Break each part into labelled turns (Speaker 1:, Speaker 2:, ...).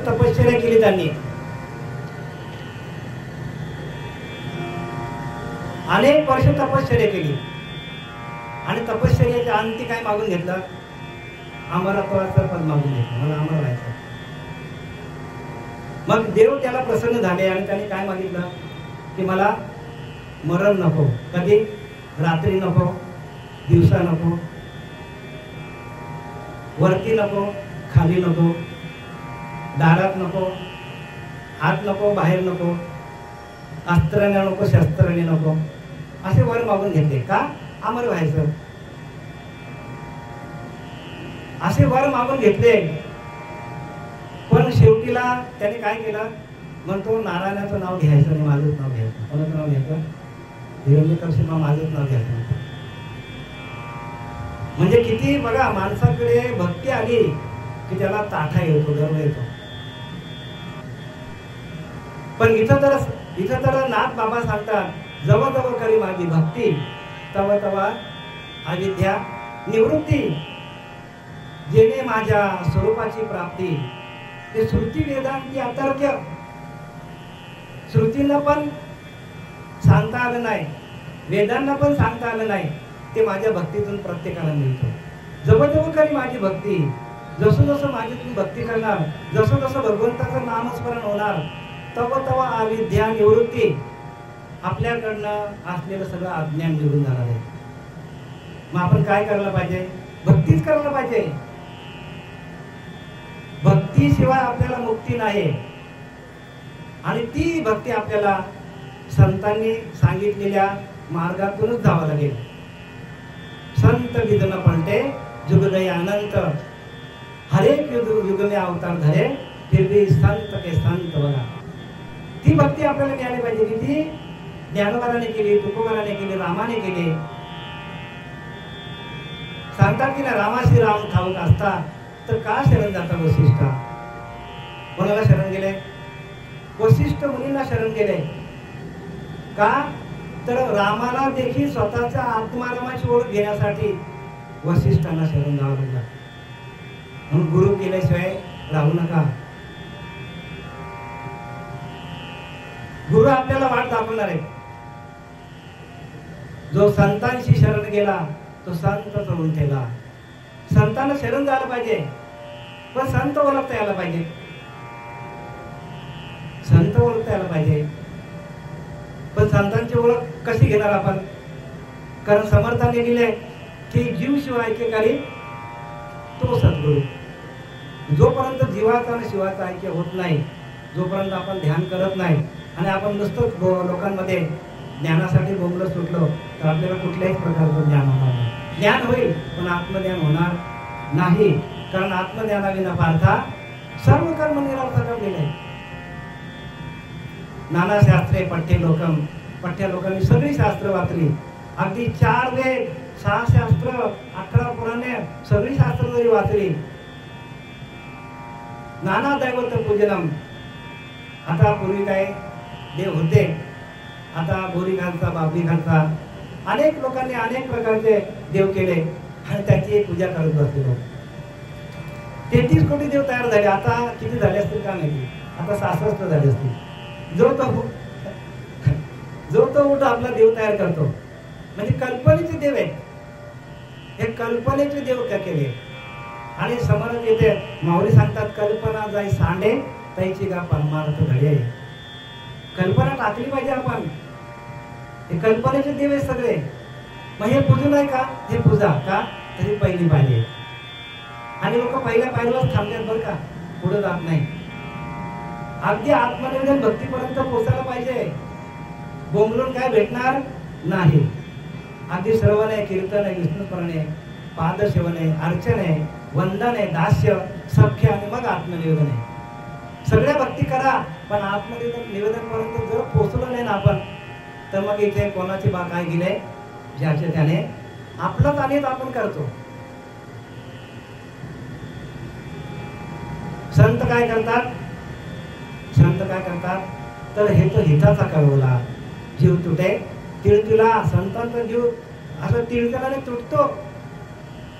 Speaker 1: तपश्चर्या केली त्यांनी, अनेक वर्ष तपश्चर्या केली आणि तपश्चर्याच्या अंती काय मागून घेतलं? अमरत्वाचं पद मागून घेतलं, मला अमर व्हायचं. मग देव त्याला प्रसन्न झाले आणि त्याने काय मागितलं की मला मरण नको, कधी? रात्री नको, दिवसा नको, वरती नको, खाली नको, दारात नको, आत नको, बाहेर नको, अस्त्राने नको, शस्त्राने नको, असे वर मागून घेतले. का? अमर व्हायचं. असे वर मागून घेतले. पण शेवटीला त्याने काय केलं? म्हणतो नारायणाचं नाव घ्यायचं आणि माझंच नाव घ्यायचं. कोणाचं नाव घ्यायचं? हिरण्यकशिपा माझंच नाव घ्यायचं. म्हणजे किती बघा, माणसाकडे भक्ती आली की त्याला ताठा येतो, गर्व येतो. पण इथं तर नाथ बाबा सांगतात, जवळ जवळ करी माझी भक्ती, तव तवा अविद्या निवृत्ती, जेणे माझ्या स्वरूपाची प्राप्ती. ते श्रुती वेदांती अतर्क्य, श्रुतींना पण सांगता आलं नाही, वेदांना पण सांगता आलं नाही, ते माझ्या भक्तीतून प्रत्येकाला मिळतं. जवळ जवळ करी माझी भक्ती, जसं जसं माझ्यातून भक्ती करणार, जसं जसं भगवंताचं नामस्मरण होणार, तव तवा अविद्या निवृत्ती, आपल्याकडनं असलेलं सगळं अज्ञान निघून जाणार आहे. मग आपण काय करायला पाहिजे? भक्तीच करायला पाहिजे. भक्तीशिवाय आपल्याला मुक्ती नाही. आणि ती भक्ती आपल्याला संतांनी सांगितलेल्या मार्गातूनच जावं लागेल. संत विधन पलटे जुगदय अनंत, हरेक युग में अवतार धरे, फिर भी संत के संत बघा. ती भक्ती आपल्याला मिळाली पाहिजे. किती ज्ञानोबाने केली, तुकोबाराने केली, रामाने केली. सांगतात की ना, रामाशी राम ठाऊक असता तर का शरण जाता वशिष्ठा? कोणाला शरण गेले? वशिष्ठ मुनींना शरण गेले. का? तर रामाला देखील स्वतःच्या आत्मारामाची ओळख घेण्यासाठी वशिष्ठांना शरण जावं लागलं. म्हणून गुरु केल्याशिवाय राहू नका. गुरु आपल्याला वाट दाखवणार आहे. जो संतांशी शरण गेला तो संतच होऊन ठेला. संतांना शरण झालं पाहिजे, पण संत ओळखता यायला पाहिजे. संत ओळखता यायला पाहिजे. पण संतांची ओळख कशी घेणार आपण? कारण समर्थाने दिले की जीव शिवाय ऐक्यकारी तो सद्गुरू. जोपर्यंत जीवाचा आणि शिवाचा ऐक्य होत नाही, जोपर्यंत आपण ध्यान करत नाही आणि आपण नुसतं लोकांमध्ये ज्ञानासाठी बोंबलत सुटलो तर आपल्याला कुठल्याही प्रकारचं ज्ञान होणार नाही. ज्ञान होईल पण आत्मज्ञान होणार नाही. कारण आत्मज्ञानाविना पार्था सर्व कर्म निरर्थक गेले. नाना शास्त्रे पठ्य लोकम, पठ्य लोकांनी सगळी शास्त्र वाचली. अगदी 4 वेद, 6 शास्त्र, 11 पुराणे, सगळी शास्त्र जरी वाचली. नाना दैवत पूजनम. आता पूर्वी काय देव होते, आता बोरी घालचा, बाबरी घालचा, अनेक लोकांनी अनेक प्रकारचे देव केले आणि त्याची पूजा करत बसले. 33 कोटी देव तयार झाले. आता किती झाले असतील का नाही? आता 66 झाले असतील. जो तो उठ आपला देव तयार करतो. म्हणजे कल्पनेचे देव आहेत. हे कल्पनेचे देव का केले? आणि समर्थ येते माऊली सांगतात, कल्पना जाई सांडे त्याची का परमार्थ घडे. कल्पना टाकली पाहिजे आपण. हे कल्पनेचे देव आहे सगळे. मग हे पूजन आहे का? हे पूजा का? तरी पहिली पाहिजे. आणि लोक पहिल्या पायरीवर थांबतात बरं का, पुढे जात नाही. अगदी आत्मनिवेदन भक्तीपर्यंत पोहोचायला पाहिजे. बोंबलून काय भेटणार नाही. अगदी श्रवण आहे, कीर्तन आहे, विष्णुस्मरण आहे, पादसेवन आहे, अर्चन आहे, वंदन आहे, दास्य, सख्य आणि मग आत्मनिवेदन आहे. सगळ्या भक्ती करा, पण आत्मनिवेदन पर्यंत जर पोहोचलो नाही ना आपण, तर मग इथे कोणाची बा काय गेले ज्याचे त्याने आपलंच आणि आपण करतो. संत काय करतात? संत काय करतात? तर हे तो हिताचा कळवला जीव तुटे तिळतिला. संतांचा जीव असं तिळतिलाने तुटतो.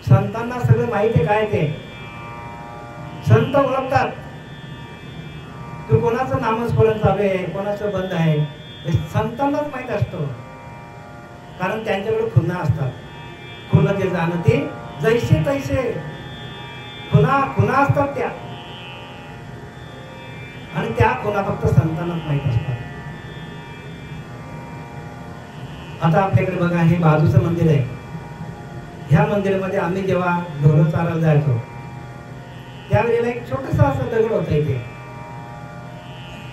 Speaker 1: संतांना सगळं माहिती आहे काय ते. संत ओळखतात. की कोणाचं नामस्मरण चालू आहे, कोणाचं बंद आहे, हे संतांनाच माहीत असतं. कारण त्यांच्याकडे खुणा असतात. खुणा जे जाणते जैसे तैसे खुणा असतात त्या, आणि त्या खुणा फक्त संतांनाच माहीत असतात. आता आपल्याकडे बघा, हे बाजूचं मंदिर आहे. ह्या मंदिरामध्ये आम्ही जेव्हा ढोरं चारायला जायचो त्यावेळेला एक छोटासा असा दगड होता इथे,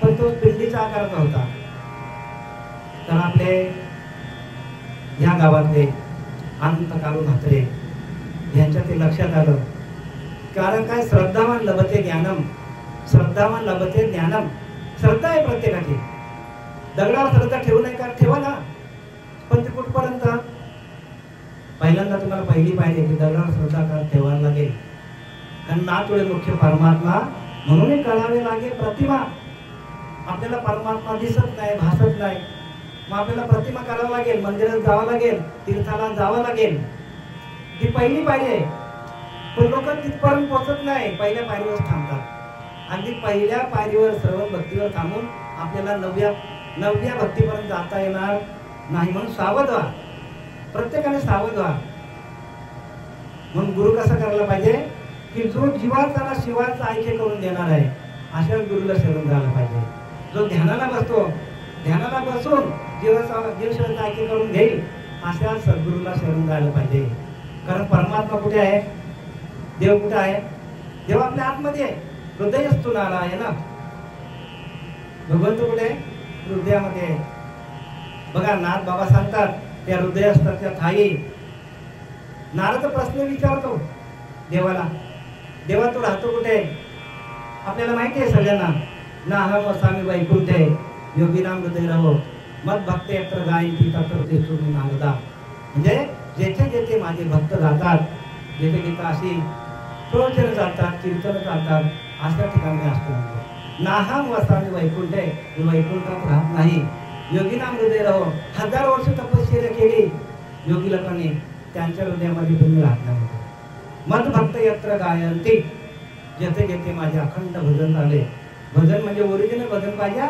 Speaker 1: पण तो पिंडीच्या आकाराचा होता. तर आपले ह्या गावातले अनंत काळू म्हात्रे यांच्या ते लक्षात आलं. कारण काय, श्रद्धावान लभते ज्ञानम, श्रद्धावान लभते ज्ञानम. श्रद्धा आहे प्रत्येकाची. दगडावर श्रद्धा ठेवू नये का, ठेवा ना, पण ते कुठपर्यंत. पहिल्यांदा तुम्हाला पहिली पाहिजे की दगडावर श्रद्धा ठेवायला लागेल. कारण नातुळे मुख्य परमात्मा म्हणून कळावे लागे प्रतिमा. आपल्याला परमात्मा दिसत नाही, भासत नाही, मग आपल्याला प्रतिमा करावं लागेल, मंदिरात जावं लागेल, तीर्थाला जावं लागेल. ती पहिली पायरी आहे. पण लोक तिथपर्यंत पोहोचत नाही, पहिल्या पायरीवर थांबतात. अगदी पहिल्या पायरीवर श्रवण भक्तीवर थांबून आपल्याला नवव्या भक्तीपर्यंत जाता येणार नाही. म्हणून सावध व्हा, प्रत्येकाने सावध व्हा. म्हणून गुरु कसा करायला पाहिजे की जो जीवाचा शिवाचा ऐक्य करून देणार आहे अशा गुरुला शरण जायला पाहिजे. जो ध्यानाला बसतो, ध्यानाला बसून जीवशिवाचा ऐक्य करून घेईल अशा सद्गुरूला शरण जायला पाहिजे. कारण परमात्मा कुठे आहे, देव कुठे आहे? देव आपल्या आतमध्ये आहे, हृदयस्थून आला आहे ना. भगवंत कुठे? हृदयामध्ये. बघा, नाथ बाबा सांगतात त्या हृदयस्थाच्या ठाई. नारद प्रश्न विचारतो देवाला, देवा तू राहतो कुठे? आपल्याला माहिती आहे सगळ्यांना, नाहम वसामी वैकुंठे योगीनाम हृदय रहो मत भक्त यत्र गायंती तत्र तेथून मी नारदा. म्हणजे जेथे जेथे माझे भक्त जातात, जेथे जेथे अशी प्रवचन जातात, कीर्तन जातात, अशा ठिकाणी असतो. म्हणजे नाहम वसामी वैकुंठे, मी वैकुंठात राहत नाही. योगीनाम हृदय रहो, 1000 वर्ष तपश्चर्या केली योगी लोकांनी, त्यांच्या हृदयामध्ये तुम्ही राहत नाही. मत भक्त यत्र गायंती, जेथे जेथे माझे अखंड भजन झाले. भजन म्हणजे ओरिजिनल भजन पाहिजे,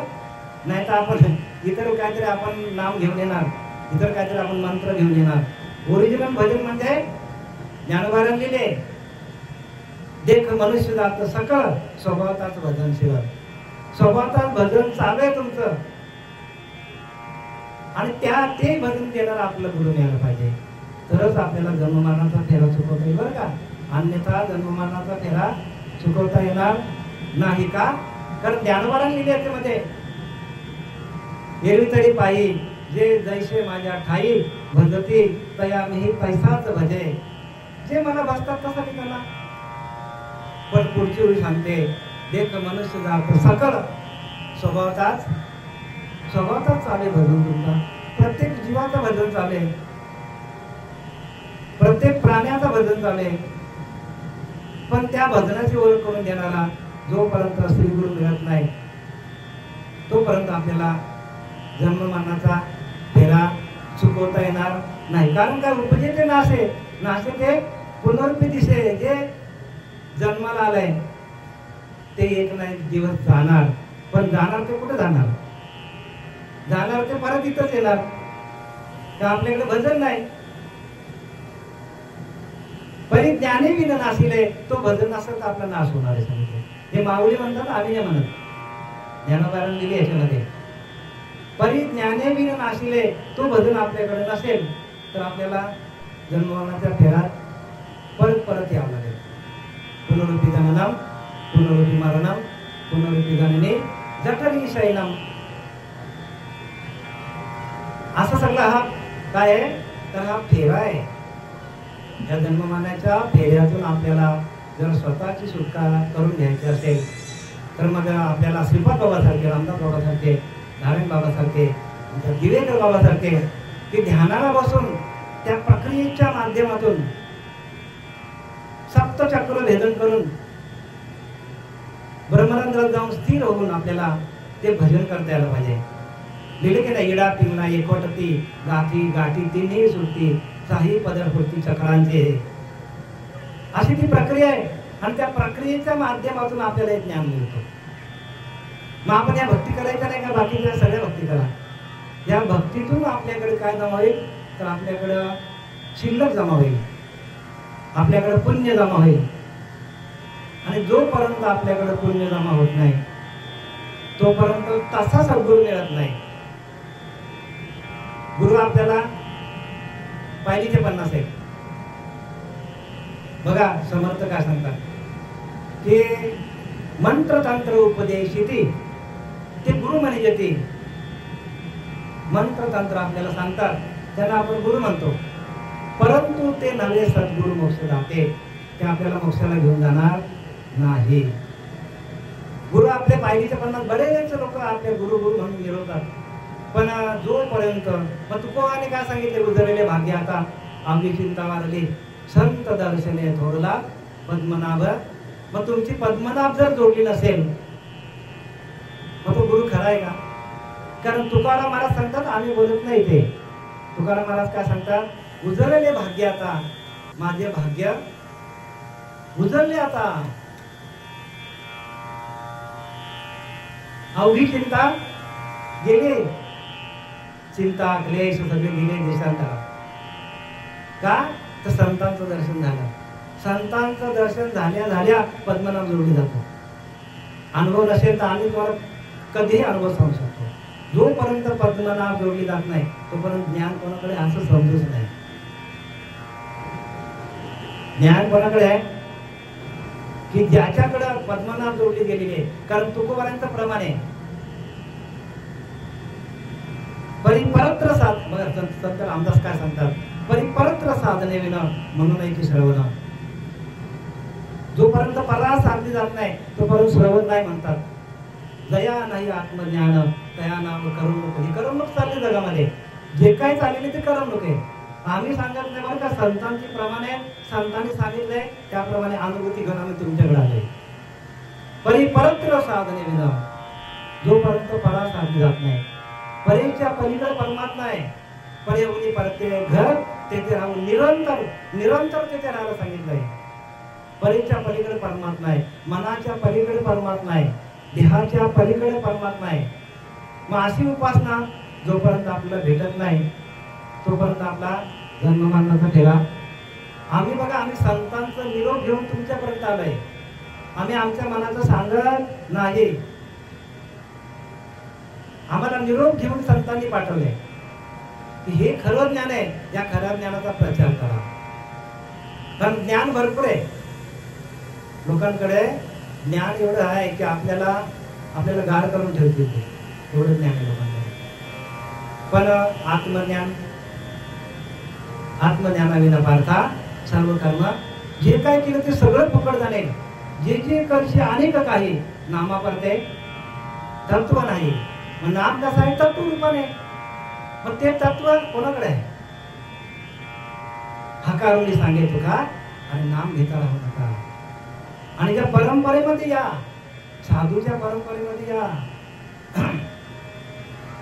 Speaker 1: नाही तर आपण इतर काहीतरी आपण नाव घेऊन येणार, इतर काहीतरी आपण मंत्र घेऊन येणार. ओरिजिनल भजन म्हणजे ज्ञानोबारांनी लिहिले, देख मनुष्य जात सकळ स्वभावताच भजनशील. स्वभावताच भजन चालू आहे तुमचं, आणि ते भजन देणार आपलं गुरु न्यायला पाहिजे. तरच आपल्याला जन्ममरणाचा फेरा चुकवता येईल बरं का. अन्यथा जन्ममरणाचा फेरा चुकवता येणार नाही. का? कारण ज्ञानोबारांनी लिहिले त्याच्यामध्ये, एरवी तरी पायी जे जैसे माझ्या ठाई भजती तया मी पैसाच भजे. जे मला बसतात तसा मी त्यांना. पण पुढची ओळी सांगते, देख मनुष्य जात सकळ स्वभावताच चाले भजन तुमचा. प्रत्येक जीवाचा भजन चाले, प्रत्येक प्राण्याचा भजन चाले. पण त्या भजनाची ओळख करून देणारा जोपर्यंत श्री गुरु मिळत नाही तोपर्यंत आपल्याला जन्ममरणाचा फेरा चुकवता येणार नाही. कारण काय, उपजे ते नाशे ते पुनरुत्पत्ती दिसे. जे जन्माला आलाय ते एक ना एक दिवस जाणार. पण जाणार ते कुठे जाणार? जाणार ते परत इथंच येणार. का आपल्याकडे भजन नाही. परिज्ञाने विन नाशिले, तो भजन नसेल तर आपला नाश होणार आहे. सांगितले हे माऊली म्हणतात, आम्ही नाही म्हणत. ज्ञानोबारांनी लिहिले याच्यामध्ये, परिज्ञाने विन नाशिले, तो भजन आपल्याकडे नसेल तर आपल्याला जन्ममरणाच्या फेरात परत यावं लागेल. पुनरुत्ती जननम पुनरुत्ती मरणम पुनरुत्ती जननी जठरी शयनम. असं सगळं हा काय आहे तर हा फेरा आहे. या जन्ममरणाच्या फेऱ्यातून आपल्याला जर स्वतःची सुटका करून घ्यायची असेल तर मग आपल्याला श्रीपाद बाबासारखे, रामदास बाबासारखे, नारायण बाबासारखे, दिवेकर बाबासारखे की ध्यानाला बसून त्या प्रक्रियेच्या माध्यमातून सप्तचक्र भेदन करून ब्रह्मरंध्रात जाऊन स्थिर होऊन आपल्याला ते भजन करता यायला पाहिजे. लिहिले की नाही, इडा पिंगला एकवटती गाठी गाठी तिन्ही सुटती काही पदरफुटती चक्रांचे. अशी ती प्रक्रिया आहे, आणि त्या प्रक्रियेच्या माध्यमातून आपल्याला एक ज्ञान मिळतो. मग आपण या भक्ती करायच्या नाही का? बाकीच्या सगळ्या भक्ती करा. या भक्तीतून आपल्याकडे काय जमा होईल? तर आपल्याकडं शिल्लक जमा होईल, आपल्याकडे पुण्य जमा होईल. आणि जोपर्यंत आपल्याकडे पुण्य जमा होत नाही तोपर्यंत तसा सद्गुरू मिळत नाही. गुरु आपल्याला पायलीचे 50 आहेत बघा. समर्थ काय सांगतात की मंत्रतंत्र उपदेशिती ते गुरु म्हणे येते. मंत्रतंत्र आपल्याला सांगतात त्यांना आपण गुरु म्हणतो, परंतु ते नवे सद्गुरु मोक्षदाते, ते आपल्याला मोक्षाला घेऊन जाणार नाही. गुरु आपले पायलीचे 50 बरेच लोक आपले गुरु गुरु म्हणून मिरवतात. पण जोपर्यंत मग तुकोबाने काय सांगितले? उजळलेले भाग्य आता आम्ही चिंता वारली संत दर्शने थोरला पद्मनाभ. मग तुमची पद्मनाभ जर जोडली नसेल मग तो गुरु खरा आहे का? कारण तुकाराम महाराज सांगतात, आम्ही बोलत नाही ते. तुकाराम महाराज काय सांगतात? उजळलेले भाग्य आता, माझे भाग्य उजळले आता. अवघी चिंता गेले, चिंता क्लेश सगळे गेले देशांतरात. का? तर संतांचं दर्शन झालं. संतांचं दर्शन झाल्या झाल्या पद्मनाभ जोडली जातो. अनुभव नसेल तर आम्ही तुम्हाला कधीही अनुभव सांगू शकतो. जोपर्यंत पद्मनाभ जोडली जात नाही तोपर्यंत ज्ञान कोणाकडे असं समजूच नाही. ज्ञान कोणाकडे आहे? की ज्याच्याकडे पद्मनाभ जोडली गेलेली आहे. कारण तुकोबारांचं प्रमाण आहे परिपरत्र साध. बघा संत रामदास काय सांगतात? परिपरत्र साधने विना म्हणून की श्रवण. जोपर्यंत परा साधली जात नाही तोपर्यंत श्रवण नाही म्हणतात. दया नाही आत्मज्ञान तया नाम करमणूक. ही करमणूक चालली जगामध्ये. जे काही चाललेले ते करमणूक आहे. आम्ही सांगत नाही बरं का, संतांची प्रमाणे संतांनी सांगितलंय त्याप्रमाणे अनुभूती घेऊन आम्ही तुमच्याकडे आलोय. परिपरत्र साधने विना जोपर्यंत परा साधली जात नाही. परेच्या पलीकडे परमात्मा आहे. परे होनी परते घर तेथे राहून निरंतर निरंतर तेथे राहायला सांगितलंय. परेच्या पलीकडे परमात्मा आहे, मनाच्या पलीकडे परमात्मा आहे, देहाच्या पलीकडे परमात्मा आहे. मग अशी उपासना जोपर्यंत आपल्याला भेटत नाही तोपर्यंत आपला जन्ममरणाचा ठेला. आम्ही बघा, आम्ही संतांचा निरोप घेऊन तुमच्यापर्यंत आलोय. आम्ही आमच्या मनाचं सांगत नाही. आम्हाला निरोप घेऊन संतांनी पाठवले की हे खरं ज्ञान आहे. या खऱ्या ज्ञानाचा प्रचार करा. कारण ज्ञान भरपूर आहे लोकांकडे. ज्ञान एवढं आहे की आपल्याला गार करून ठेवतील ते. एवढं ज्ञान आहे लोकांकडे. पण आत्मज्ञानाविना पार्था सर्व कर्म. जे काय केलं ते सगळं फुकट जाणे. जे जे करशी अनेक काही नामा पडते तत्व नाही. मग नाम कसं आहे? तत्व रूपाने. मग ते तत्व कोणाकडे आहे? हकारुनी सांगे तुका आणि नाम घेता राहू नका. आणि त्या परंपरेमध्ये या, साधूच्या परंपरेमध्ये या.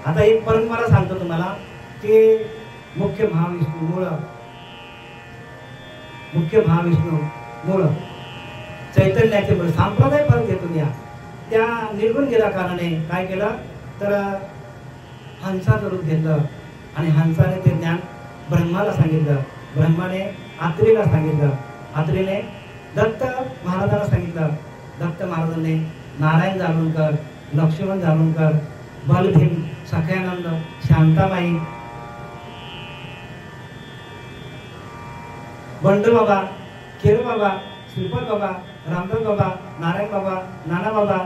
Speaker 1: आता एक परंपरा सांगतो तुम्हाला की मुख्य महाविष्णू मूळ चैतन्याचे मूळ संप्रदाय परत येतून या. त्या निघून गेल्या कारणाने काय केलं तर हंसाचं रूप घेतलं आणि हंसाने ते ज्ञान ब्रह्माला सांगितलं. ब्रह्माने आत्रेला सांगितलं. आत्रेने दत्त महाराजांना सांगितलं. दत्त महाराजांनी नारायण जाणूनकर, लक्ष्मण जाणूनकर, बलभीम, सख्यानंद, शांताबाई, बंडू बाबा, खेरू बाबा, श्रीपद बाबा, रामदास बाबा, नारायण बाबा, नाना बाबा,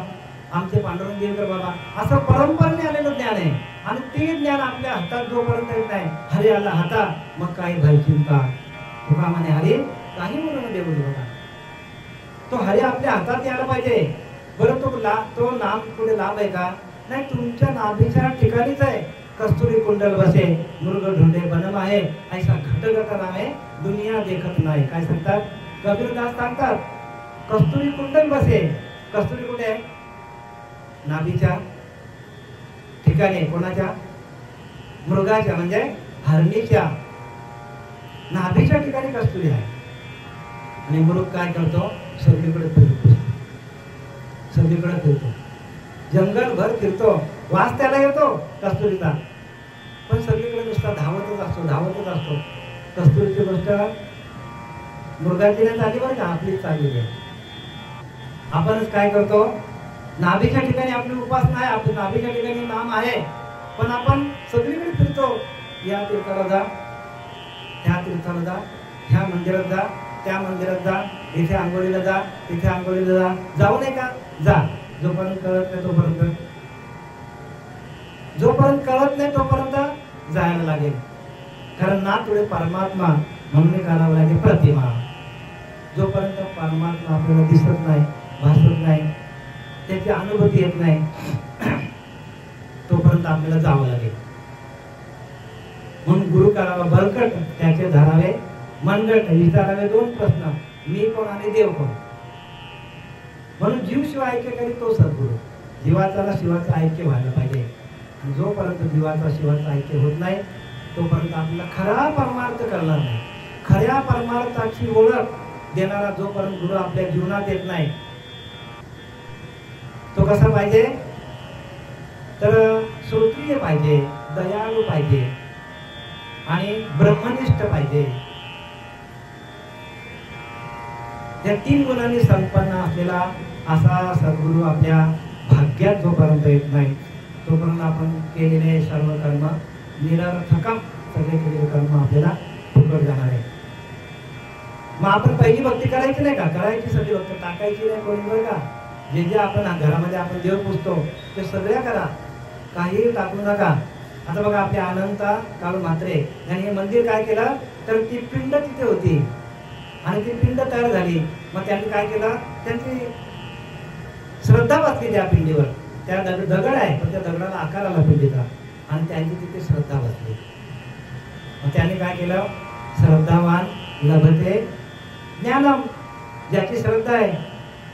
Speaker 1: आमचे पांडुरंग देवकर बाबा, असं परंपरेने आलेलं ज्ञान आहे. आणि ते ज्ञान आपल्या हातात जोपर्यंत येत नाही, हरी आला हातात मग काही भय चिंता. तुका म्हणे हरी काही म्हणून देऊ बघा. तो हरी आपल्या हातात यायला पाहिजे. बरं तो नाम कुठे लांब आहे का? नाही, तुमच्या नाभीच्या ठिकाणीच आहे. कस्तुरी कुंडल बसे मृग ढुंडे बनम आहे ऐसा घटगट नाम आहे दुनिया देखत नाही. काय सांगतात कबीरदास? सांगतात कस्तुरी कुंडल बसे. कस्तुरी कुठे आहे? नाभीच्या ठिकाणी. कोणाच्या? मृगाच्या म्हणजे हरणीच्या नाभीच्या ठिकाणी कस्तुरी आहे. आणि मृग काय करतो? सगळीकडे फिरतो. जंगलभर फिरतो, वास त्याला येतो कस्तुरीचा, पण सगळीकडे नुसता धावतच असतो. कस्तुरीची गोष्ट मृगाची नाही चालली बरं का, आपलीच चाललेली आहे. आपणच काय करतो, नाभीच्या ठिकाणी आपली उपासना आहे, आपली नाभीच्या ठिकाणी नाम आहे, पण आपण सगळीकडे फिरतो. या तीर्थाला जा, त्या तीर्थाला जा, ह्या मंदिरात जा, त्या मंदिरात जा, इथे आंघोळीला जा, तिथे आंघोळीला जा. जाऊ नये का? जा. जोपर्यंत कळत नाही तोपर्यंत जायला लागेल. कारण ना तुझे परमात्मा म्हणून करावं लागेल प्रतिमा. जोपर्यंत परमात्मा आपल्याला दिसत नाही, भासत नाही, त्याची अनुभूती येत नाही, तोपर्यंत आपल्याला जावं लागेल. म्हणून गुरु करावा बळकट, त्याचे धरावे मनगट, विचारावे दोन प्रश्न, मी कोण आणि देव कोण. म्हणून जीव शिवाय ऐक्य करी तो सद्गुरू. जीवाचा शिवाचं ऐक्य व्हायला पाहिजे. आणि जोपर्यंत जीवाचा शिवाचं ऐक्य होत नाही तोपर्यंत आपल्याला खरा परमार्थ करणार नाही. खऱ्या परमार्थाची ओळख देणारा जोपर्यंत गुरु आपल्या जीवनात येत नाही, तो कसा पाहिजे, तर श्रोत्रिय पाहिजे, दयाळू पाहिजे आणि ब्रह्मनिष्ठ पाहिजे. या 3 गुणांनी संपन्न असलेला असा सद्गुरू आपल्या भाग्यात जोपर्यंत येत नाही तोपर्यंत आपण केलेले सर्व कर्म निरर्थकम, सगळे केलेले कर्म आपल्याला फुकट जाणार आहे. मग आपण पहिली भक्ती करायची नाही का? करायची, सगळी भक्ती टाकायची नाही कोणी बरं का. जे जे आपण घरामध्ये आपण देव पुजतो ते सगळ्या करा, काही टाकू नका. आता बघा आपल्या अनंता काळू म्हात्रे यांनी हे मंदिर काय केलं, तर ती पिंड तिथे होती आणि ती पिंड तयार झाली. मग त्यांनी काय केलं, त्यांची श्रद्धा बसली त्या पिंडीवर. त्या दगड आहे पण त्या दगडाला आकार आला पिंडीचा आणि त्यांची तिथे श्रद्धा बसली. मग त्यांनी काय केलं, श्रद्धावान लभते ज्ञानम, ज्याची श्रद्धा आहे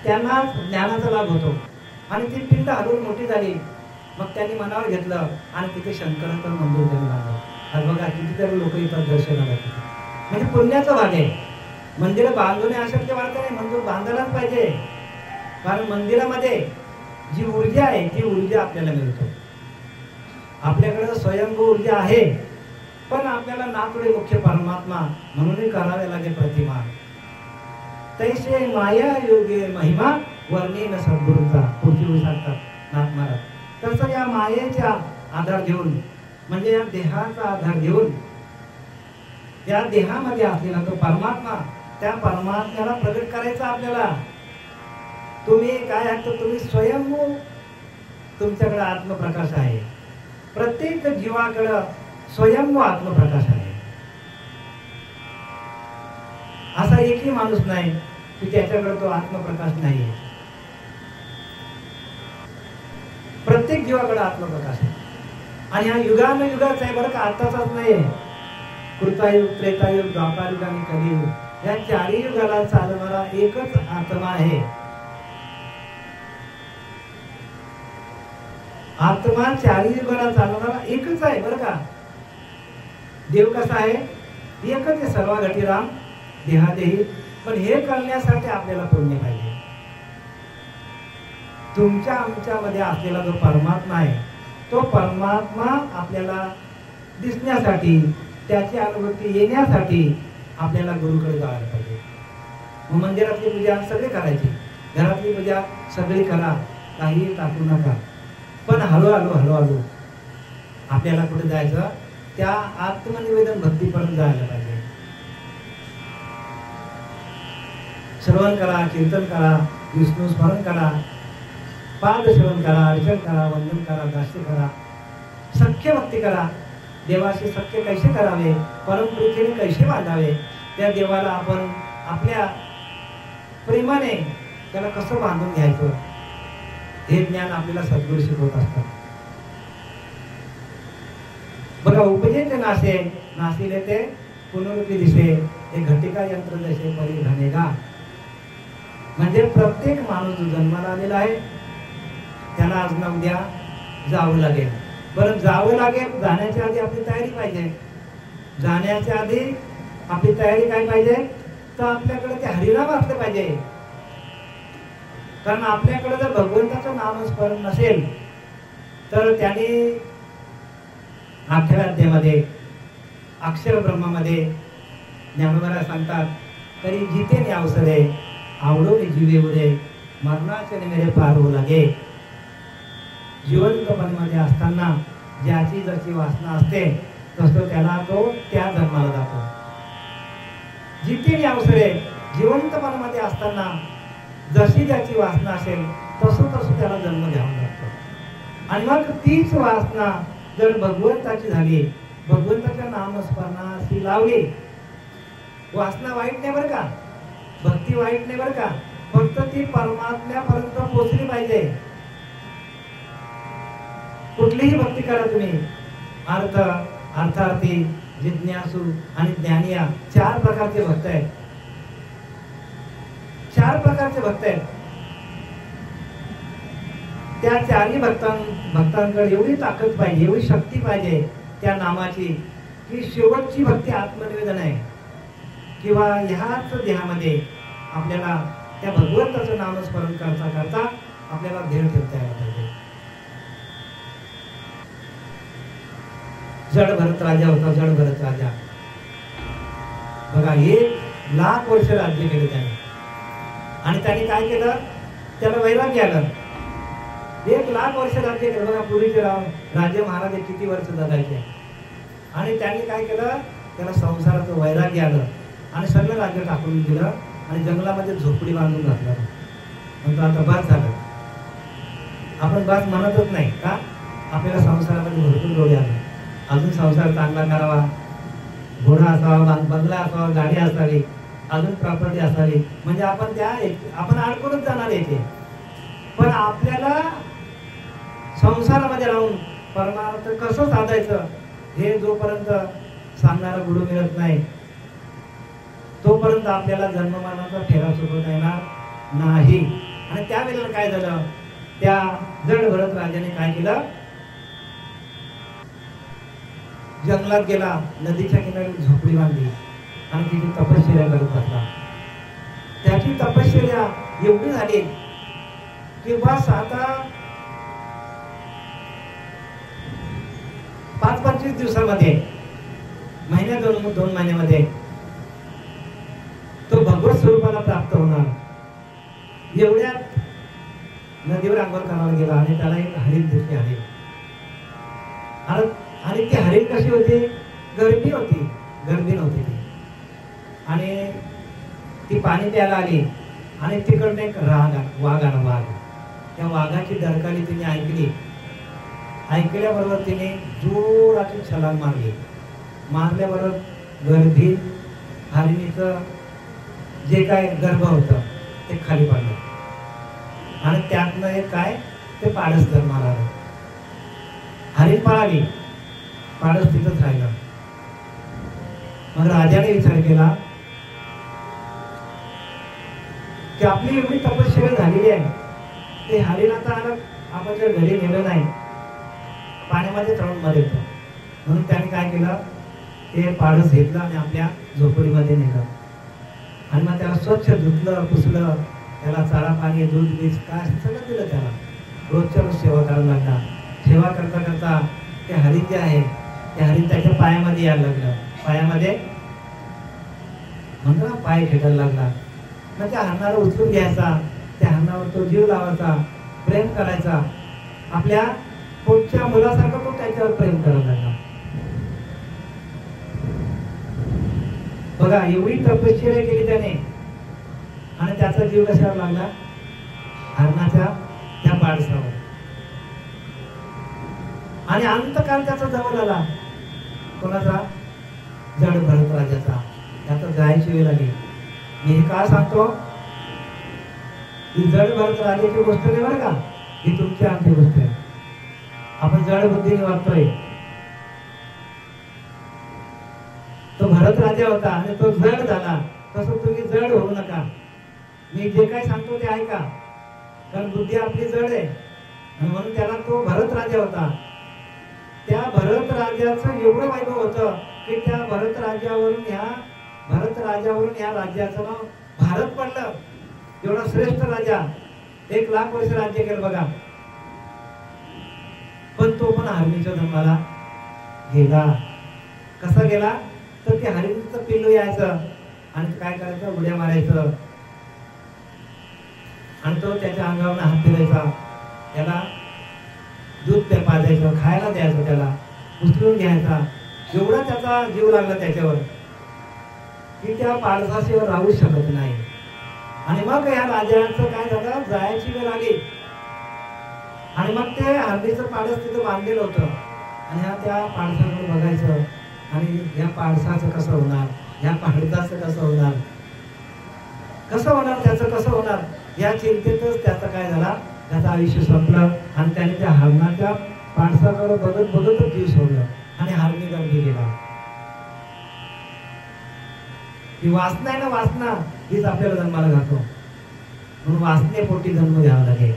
Speaker 1: त्यांना ज्ञानाचा लाभ होतो. आणि ती पिंड हलवून मोठी झाली. मग त्यांनी मनावर घेतलं आणि तिथे शंकराचं मंदिर त्यांनी बांधलं. आज बघा कितीतरी लोक येतात दर्शनाला. म्हणजे पुण्याचा भाग आहे. मंदिर बांधून अशक्य वाटत नाही, मंदिर बांधायलाच पाहिजे. कारण मंदिरामध्ये जी ऊर्जा आहे ती ऊर्जा आपल्याला मिळतो. आपल्याकडे स्वयंभू ऊर्जा आहे, पण आपल्याला नाथुडे मुख्य परमात्मा म्हणूनही करावे लागेल प्रतिमा. तैसे माया योगे महिमा वर्णीन सद्गुरूचा, पुढची सांगतात नाथ महाराज. तसं या मायेचा आधार घेऊन, म्हणजे या देहाचा आधार घेऊन, त्या देहामध्ये असलेला तो परमात्मा, त्या परमात्म्याला प्रगट करायचा आपल्याला. तुम्ही काय आहात, तुम्ही स्वयंभू, तुमच्याकडे आत्मप्रकाश आहे. प्रत्येक जीवाकडे स्वयंभू आत्मप्रकाश आहे. असा एकही माणूस नाही की त्याच्याकडे तो आत्मप्रकाश नाही आहे. प्रत्येक जीवाकडे आत्मप्रकाश आहे. आणि हा युगानुयुगाचा आहे बरं का, आताचाच नाही. कृतायुग, त्रेतायुग, द्वापारयुग आणि कलियुग, या 4 युगाला चालणारा एकच आत्मा आहे. आत्मा 4 युगाला चालणारा एकच आहे बरं का. देव कसा आहे, एकच आहे, सर्व घटीराम देहादेही. पण हे करण्यासाठी आपल्याला पुण्य पाहिजे. तुमच्या आमच्यामध्ये असलेला जो परमात्मा आहे तो परमात्मा आपल्याला दिसण्यासाठी, त्याची अनुभूती येण्यासाठी आपल्याला गुरुकडे जायला पाहिजे. मग मंदिरातली पूजा सगळी करायची, घरातली पूजा सगळी करा, काही टाकू नका. पण हळूहळू आपल्याला कुठे जायचं, त्या आत्मनिवेदन भक्तीपर्यंत जायला पाहिजे. श्रवण करा, कीर्तन करा, विष्णू स्मरण करा, पाद सेवन करा, अर्चन करा, वंदन करा, दास्य करा, सख्य भक्ती करा. देवाशी सख्य कैसे करावे, परमप्रीतीने कैसे बांधावे, त्या देवाला आपण आपल्या प्रेमाने त्याला कसं बांधून घ्यायचं, हे ज्ञान आपल्याला सद्गुरू शिकवत असतात. बघा, उपजेते नासे नासिले ते पुनरुक्ती दिसे, हे घटिका यंत्र जसे परी घनेगा. म्हणजे प्रत्येक माणूस जो जन्माला आलेला आहे त्याला आज ना उद्या जावं लागेल. बरं, जावं लागेल, जाण्याच्या आधी आपली तयारी पाहिजे. जाण्याच्या आधी आपली तयारी काय पाहिजे, तर आपल्याकडे ते हरिनाम असले पाहिजे. कारण आपल्याकडे जर भगवंताचं नामस्मरण नसेल तर त्याने 8व्या अध्यायामध्ये अक्षर ब्रह्मामध्ये ज्ञानोबा सांगतात, तरी जिते न्यावसरे आवडोनी जीवे उरे मरणाचे मेरे पार हो लागे. जिवंतपणामध्ये असताना ज्याची जशी वासना असते तसं त्याला तो त्या धर्माला जातो. जिते न्यावसरे जिवंतपणामध्ये असताना जशी ज्याची वासना असेल तसं तसं त्याला जन्म घ्यावा लागतो. आणि मग तीच वासना जर भगवंताची झाली, भगवंताच्या नामस्मरणाशी लावली, वासना वाईट नाही बरं का, भक्ती वाईट नाही बरं का, फक्त ती परमात्म्यापर्यंत पोहोचली पाहिजे. कुठलीही भक्ती करा तुम्ही, अर्थ, अर्थार्थी, जिज्ञासू आणि ज्ञानी, 4 प्रकारचे भक्त आहेत. 4 प्रकारचे भक्त आहेत. त्या 4ही भक्तांकडे एवढी ताकद पाहिजे, एवढी शक्ती पाहिजे त्या नामाची, की शेवटची भक्ती आत्मनिवेदन आहे. किंवा ह्याच देहामध्ये आपल्याला त्या भगवंताचं नामस्मरण करता करता आपल्याला धीर ठेवता यायला पाहिजे. जड भरत राजा होता, जड भरत राजा. बघा 1,00,000 वर्ष राज्य केलं त्याने. आणि त्याने काय केलं, त्याला वैराग्य आलं. 1,00,000 वर्ष राज्य केलं. बघा पूर्वीचे राजे महाराजे किती वर्ष जगायचे. आणि त्यांनी काय केलं, त्याला संसाराचं वैराग्य आलं आणि सगळं राज्य टाकून दिलं आणि जंगलामध्ये झोपडी बांधून घातलं. म्हणतो आता बस झालं. आपण बस म्हणतच नाही का, आपल्याला संसारामध्ये भरपूर डोळे आले. अजून संसार चांगला करावा, घोडा असावा, बंगला असावा, गाडी असावी, अजून प्रॉपर्टी असावी, म्हणजे आपण अडकूनच जाणार येते. पण आपल्याला संसारामध्ये राहून परमार्थ कसं साधायचं हे जोपर्यंत सांगणारा गुरु मिळत नाही तोपर्यंत आपल्याला जन्ममरणाचा फेरा चुकवता येणार नाही. आणि त्यावेळेला काय झालं, त्या जड भरत राजाने काय केलं, जंगलात गेला, नदीच्या किनारी झोपडी बांधली आणि तिथे तपश्चर्या करत बसला. त्याची तपश्चर्या एवढी झाली की बस आता 5-25 दिवसामध्ये, महिन्या 2 महिन्यामध्ये तो भगवत स्वरूपाला प्राप्त होणार. एवढ्यात नदीवर अंघोळ करायला गेला आणि त्याला एक हरिण दिसली. आणि ती हरिण कशी होती, गर्भी नव्हती ती. आणि ती पाणी प्यायला आली आणि तिकडनं एक वाघ आला. वाघ, त्या वाघाची डरकाली तिने ऐकली. ऐकल्याबरोबर तिने जोराची छलांग मारली. मारल्याबरोबर गर्भी हरिणीचं जे काय गर्भ होतं ते खाली पडलं आणि त्यातनं एक काय ते पाडस जन्माला आलं. हरिण पळाली, पाडस तिथंच राहिलं. मग राजाने विचार केला की आपली एवढी तपश्चर्या झालेली आहे, ते हरिण आता आपण जर घरी नेलं नाही पाण्यामध्ये तळून मरेल. म्हणून त्याने काय केलं, ते पाडस घेतलं आणि आपल्या झोपडीमध्ये नेलं. आणि मग त्याला स्वच्छ धुतलं, पुसलं, त्याला चारा पाणी, दूध, बीज काय सगळं दिलं. त्याला रोजच्या रोज सेवा करायला लागला. सेवा करता करता ते हरिण जे आहे ते हरिण त्याच्या पायामध्ये यायला लागलं. पायामध्ये म्हणतो ना, पाय खेळायला लागला. मग त्या हरणाला उचलून घ्यायचा, त्या हरणावर तो जीव लावायचा, प्रेम करायचा. आपल्या पोटच्या मुलासारखं तो त्याच्यावर प्रेम करायला लागला. बघा एवढी तपश्चर्या केली त्याने आणि त्याचा जीव कशावर लागला, हरणाच्या त्या पाडसावर. आणि अंतकाल त्याचा जवळ आला. कोणाचा, जड भरत राजाचा. त्याचा जायची वेळ आली. मी हे का सांगतो, ही जड भरत राजाची गोष्ट नाही बरं का, ही तुमची आमची गोष्ट आहे. आपण जड बुद्धीने वागतोय. तो भरत राजा होता आणि तो जड झाला. तसं तुम्ही जड होऊ नका. मी जे काय सांगतो ते ऐका, कारण बुद्धी आपली जड आहे. आणि म्हणून त्याला तो भरत राजा होता. त्या भरत राजाचं एवढं वैभव होतं की त्या भरत राजावरून ह्या राज्याचं नाव भारत पडलं. एवढा श्रेष्ठ राजा 1,00,000 वर्ष राज्य केलं बघा, पण तो पण हरणीच्या जन्माला गेला. कसा गेला तर ते हरणीचं पिल्लू यायचं आणि काय करायचं, उड्या मारायचं आणि तो त्याच्या अंगावर हात फिरायचा, त्याला दूध पाजायचं, खायला द्यायचं, त्याला उचलून घ्यायचा. एवढा त्याचा जीव लागला त्याच्यावर की त्या पाडसाशिवाय राहू शकत नाही. आणि मग या राजाचं काय झालं, जायची वेळ आली आणि मग ते हरणीचं पाडस तिथं बांधलेलं होतं आणि त्या पाडसाकडे बघायचं आणि या पाडसाचं कसं होणार, या पाडसाचं कसं होणार, त्याचं कसं होणार, या चिंतेतच त्याचं काय झाला, त्याचं आयुष्य संपलं आणि त्याने त्या हरणाच्या पाडसाकडे बघत बघतच जीव सोडलं आणि हरणी गर्भी गेला. ही वासना आहे ना, वासना हीच आपल्याला जन्माला घालतो. म्हणून वासनेपोटी जन्म घ्यावा लागेल.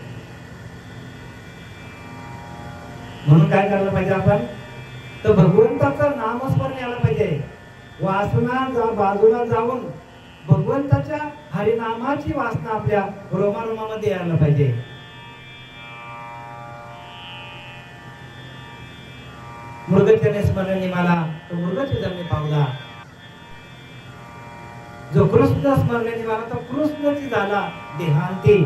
Speaker 1: म्हणून काय करायला पाहिजे आपण, तर भगवंताचं नामस्मरण यायला पाहिजे. वासना बाजूला जाऊन भगवंताच्या हरिनामाची वासना आपल्या रोमारोमामध्ये यायला पाहिजे. मृगचने स्मरणी मला तो मृगचे जन्मी पावला, जो कृष्ण स्मरणी मला तो कृष्णची झाला देहांती.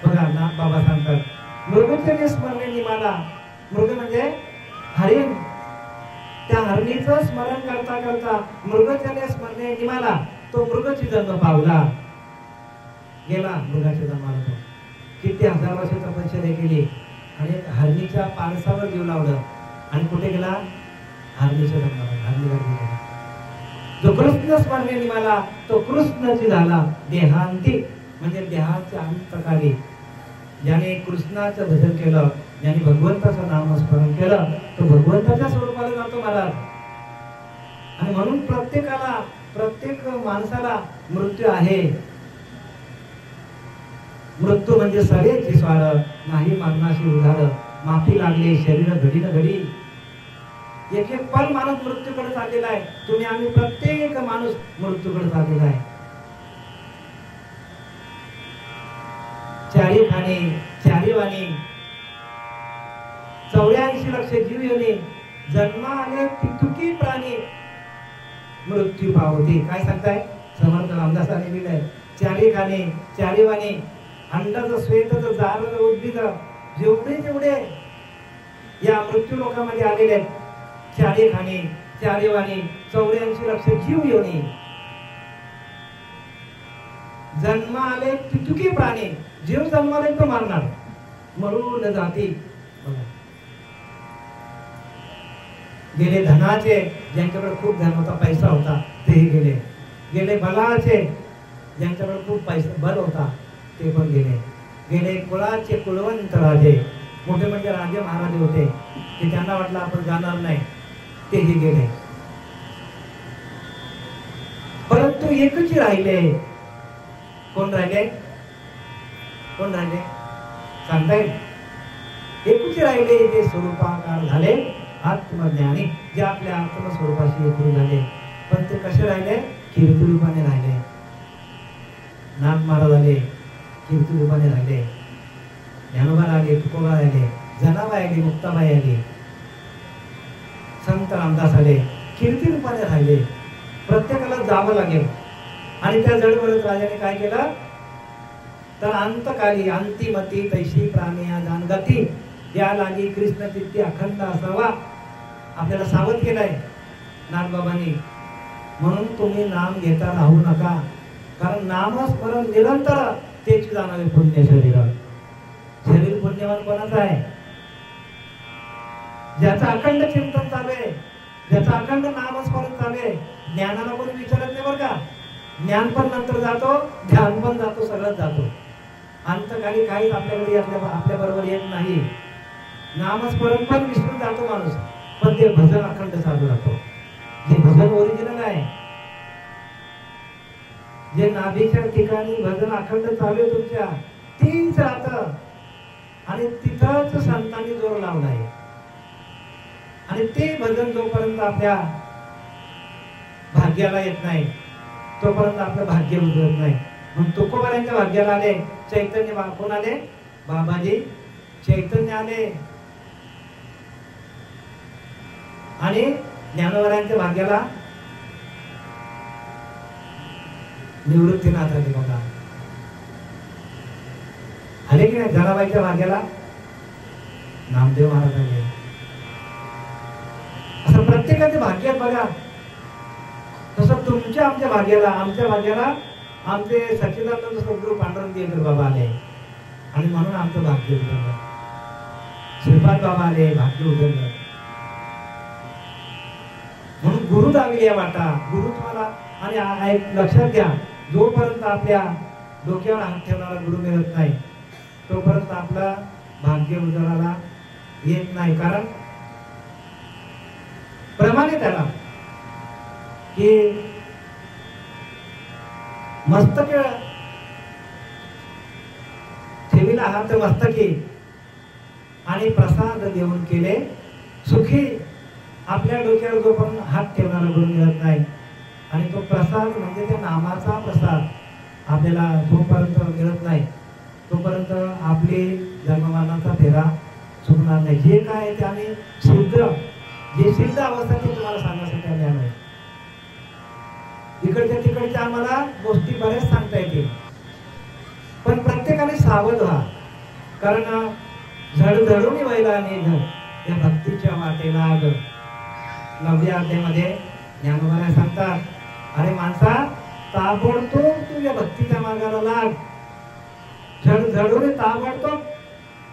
Speaker 1: बघा ना, बाबा सांगतात मृगचने स्मरणी मला, मृग म्हणजे हरिण, त्या हरणीचं स्मरण करता करता मृगचने स्मरणी मला तो मृगची जन्म पावला, गेला मृगाच्या जन्माला. तो किती हजार वर्ष तपश्चर्या केली आणि हरणीच्या पारसावर जीव लावलं आणि कुठे गेला, हरणीच्या जन्माला, हरणी गर्भी गेला. जो कृष्ण स्मरणी मला तो कृष्णची झाला देहांती, म्हणजे देहाच्या अंतकाली. ज्याने कृष्णाचं भजन केलं, ज्याने भगवंताचं नामस्मरण केलं, तो भगवंताच्या स्वरूपाला जातो महाराज. आणि म्हणून प्रत्येक माणसाला मृत्यू आहे. मृत्यू म्हणजे सगळेची स्वार, नाही मरणाशी उधार, माफी लागले शरीर घडी न घडी. एक एक पल माणूस मृत्यूकडे चाललेला आहे. तुम्ही आम्ही प्रत्येक माणूस मृत्यूकडे चाललेला आहे. चारी खाणे चारी वाणी 84 लक्ष जीव येणे, जन्म आले कितुकी प्राणी मृत्यू पावते. काय सांगताय समर्थ रामदासाने लिहिलंय, चारी खाणे चारी वाणी, अंडाचं श्वेतचं जारचं उद्भिद जेवढे जेवढे या मृत्यू लोकांमध्ये आलेले आहेत, चारी खाणे चारी वाणी 84 लक्ष जीव येणे, जन्म आले कितुकी प्राणी, जीव जन्माला तो मारणार, मरून जाती. गेले धनाचे, ज्यांच्याकडे खूप धन होता, पैसा होता, तेही गेले. गेले बलाचे, ज्यांच्याकडे खूप पैसा बल होता, ते पण गेले. गेले कुळाचे कुळवंत राजे, मोठे म्हणजे राजे महाराजे होते, ते त्यांना वाटलं आपण जाणार नाही, तेही गेले. परंतु एकच राहिले. कोण राहिले? कोण राहिले सांगता येईल? एकच राहिले, ते स्वरूपाकार झाले आत्मज्ञानी, जे आपल्या आत्मस्वरूपाशी एकरूप झाले. पण ते कसे राहिले? कीर्ती रूपाने राहिले. नाथ महाराज आले, कीर्ती रूपाने राहिले. ज्ञानोबा आले, तुकोबा आले, जनाबाई आली, मुक्ताबाई आली, संत रामदास आले, कीर्ती रूपाने राहिले. प्रत्येकाला जावं लागेल. आणि त्या जडबडत राजाने काय केलं, तर अंतकाली अंतिमती तैशी प्राणिया जानगती, या लागी कृष्ण चित्ती अखंड असावा, आपल्याला सावध केलंय नाथबाबांनी. म्हणून तुम्ही नाम घेता राहू नका, कारण नामस्मरण निरंतर तेच जाणारे पुण्य शरीर. शरीर पुण्यवान कोणाचं आहे? ज्याचं अखंड चिंतन चालू आहे, ज्याचं अखंड नामस्मरण चालू आहे. ज्ञानाला कोणी विचारत नाही बरं का, ज्ञान पण नंतर जातो, ध्यान पण जातो, सगळंच जातो. अंतकाली काहीच आपल्याकडे आपल्या बरोबर येत नाही. नामस्मरण पण विसरून जातो माणूस, पण ते भजन अखंड चालू राहतो. जे भजन ओरिजिनल आहे, जे नाभीच्या ठिकाणी भजन अखंड चालू आहे तुमच्या, तीच राहतं. आणि तिथंच संतांनी जोर लावलाय. आणि ते भजन जोपर्यंत आपल्या भाग्याला येत नाही, तोपर्यंत आपलं भाग्य उजळत नाही. मग तुकोबारांच्या भाग्याला आले चैतन्य, कोण आले? बाबाजी चैतन्य आले. आणि ज्ञानोबारांच्या भाग्याला निवृत्तीनाथ आले. बघा आले की नाही? जनाबाईच्या भाग्याला नामदेव महाराज आले. असं प्रत्येकाचे भाग्य बघा. तसं तुमच्या आमच्या भाग्याला, आमच्या भाग्याला आमचे सच्चिदानंद सद्गुरू पांडुरंग देवकर बाबा आले आणि म्हणून आमचं भाग्य उजळलं. श्रीपाद बाबा आले, भाग्य उजळलं. म्हणून गुरु दाविले वाटा. गुरु तुम्हाला, आणि लक्षात घ्या, जोपर्यंत आपल्या डोक्यावर हात ठेवणारा गुरु मिळत नाही तोपर्यंत आपला भाग्य उजळायला येत नाही. कारण प्रमाणे त्याला की मस्तक ठेविला हात मस्तकी आणि प्रसाद देऊन केले सुखी. आपल्या डोक्यावर जो पण हात ठेवणारा गुरु मिळत नाही आणि तो प्रसाद म्हणजे त्या नामाचा प्रसाद आपल्याला जोपर्यंत मिळत नाही तोपर्यंत आपली जन्ममरणाचा फेरा चुकणार नाही. जे काय ते आम्ही सिद्ध अवस्था ते तुम्हाला सांगण्यासाठी आम्ही आलोय. इकडच्या तिकडच्या आम्हाला गोष्टी बऱ्याच सांगता येतील, पण प्रत्येकाने सावध व्हा. कारण झडझडून व्हायला निघ या भक्तीच्या वाटेला आग. 9व्या अध्यायामध्ये ज्ञानोबा सांगतात, अरे माणसा ताबडतोब तू या भक्तीच्या मार्गाला लाग. झडझडून ताबडतोब,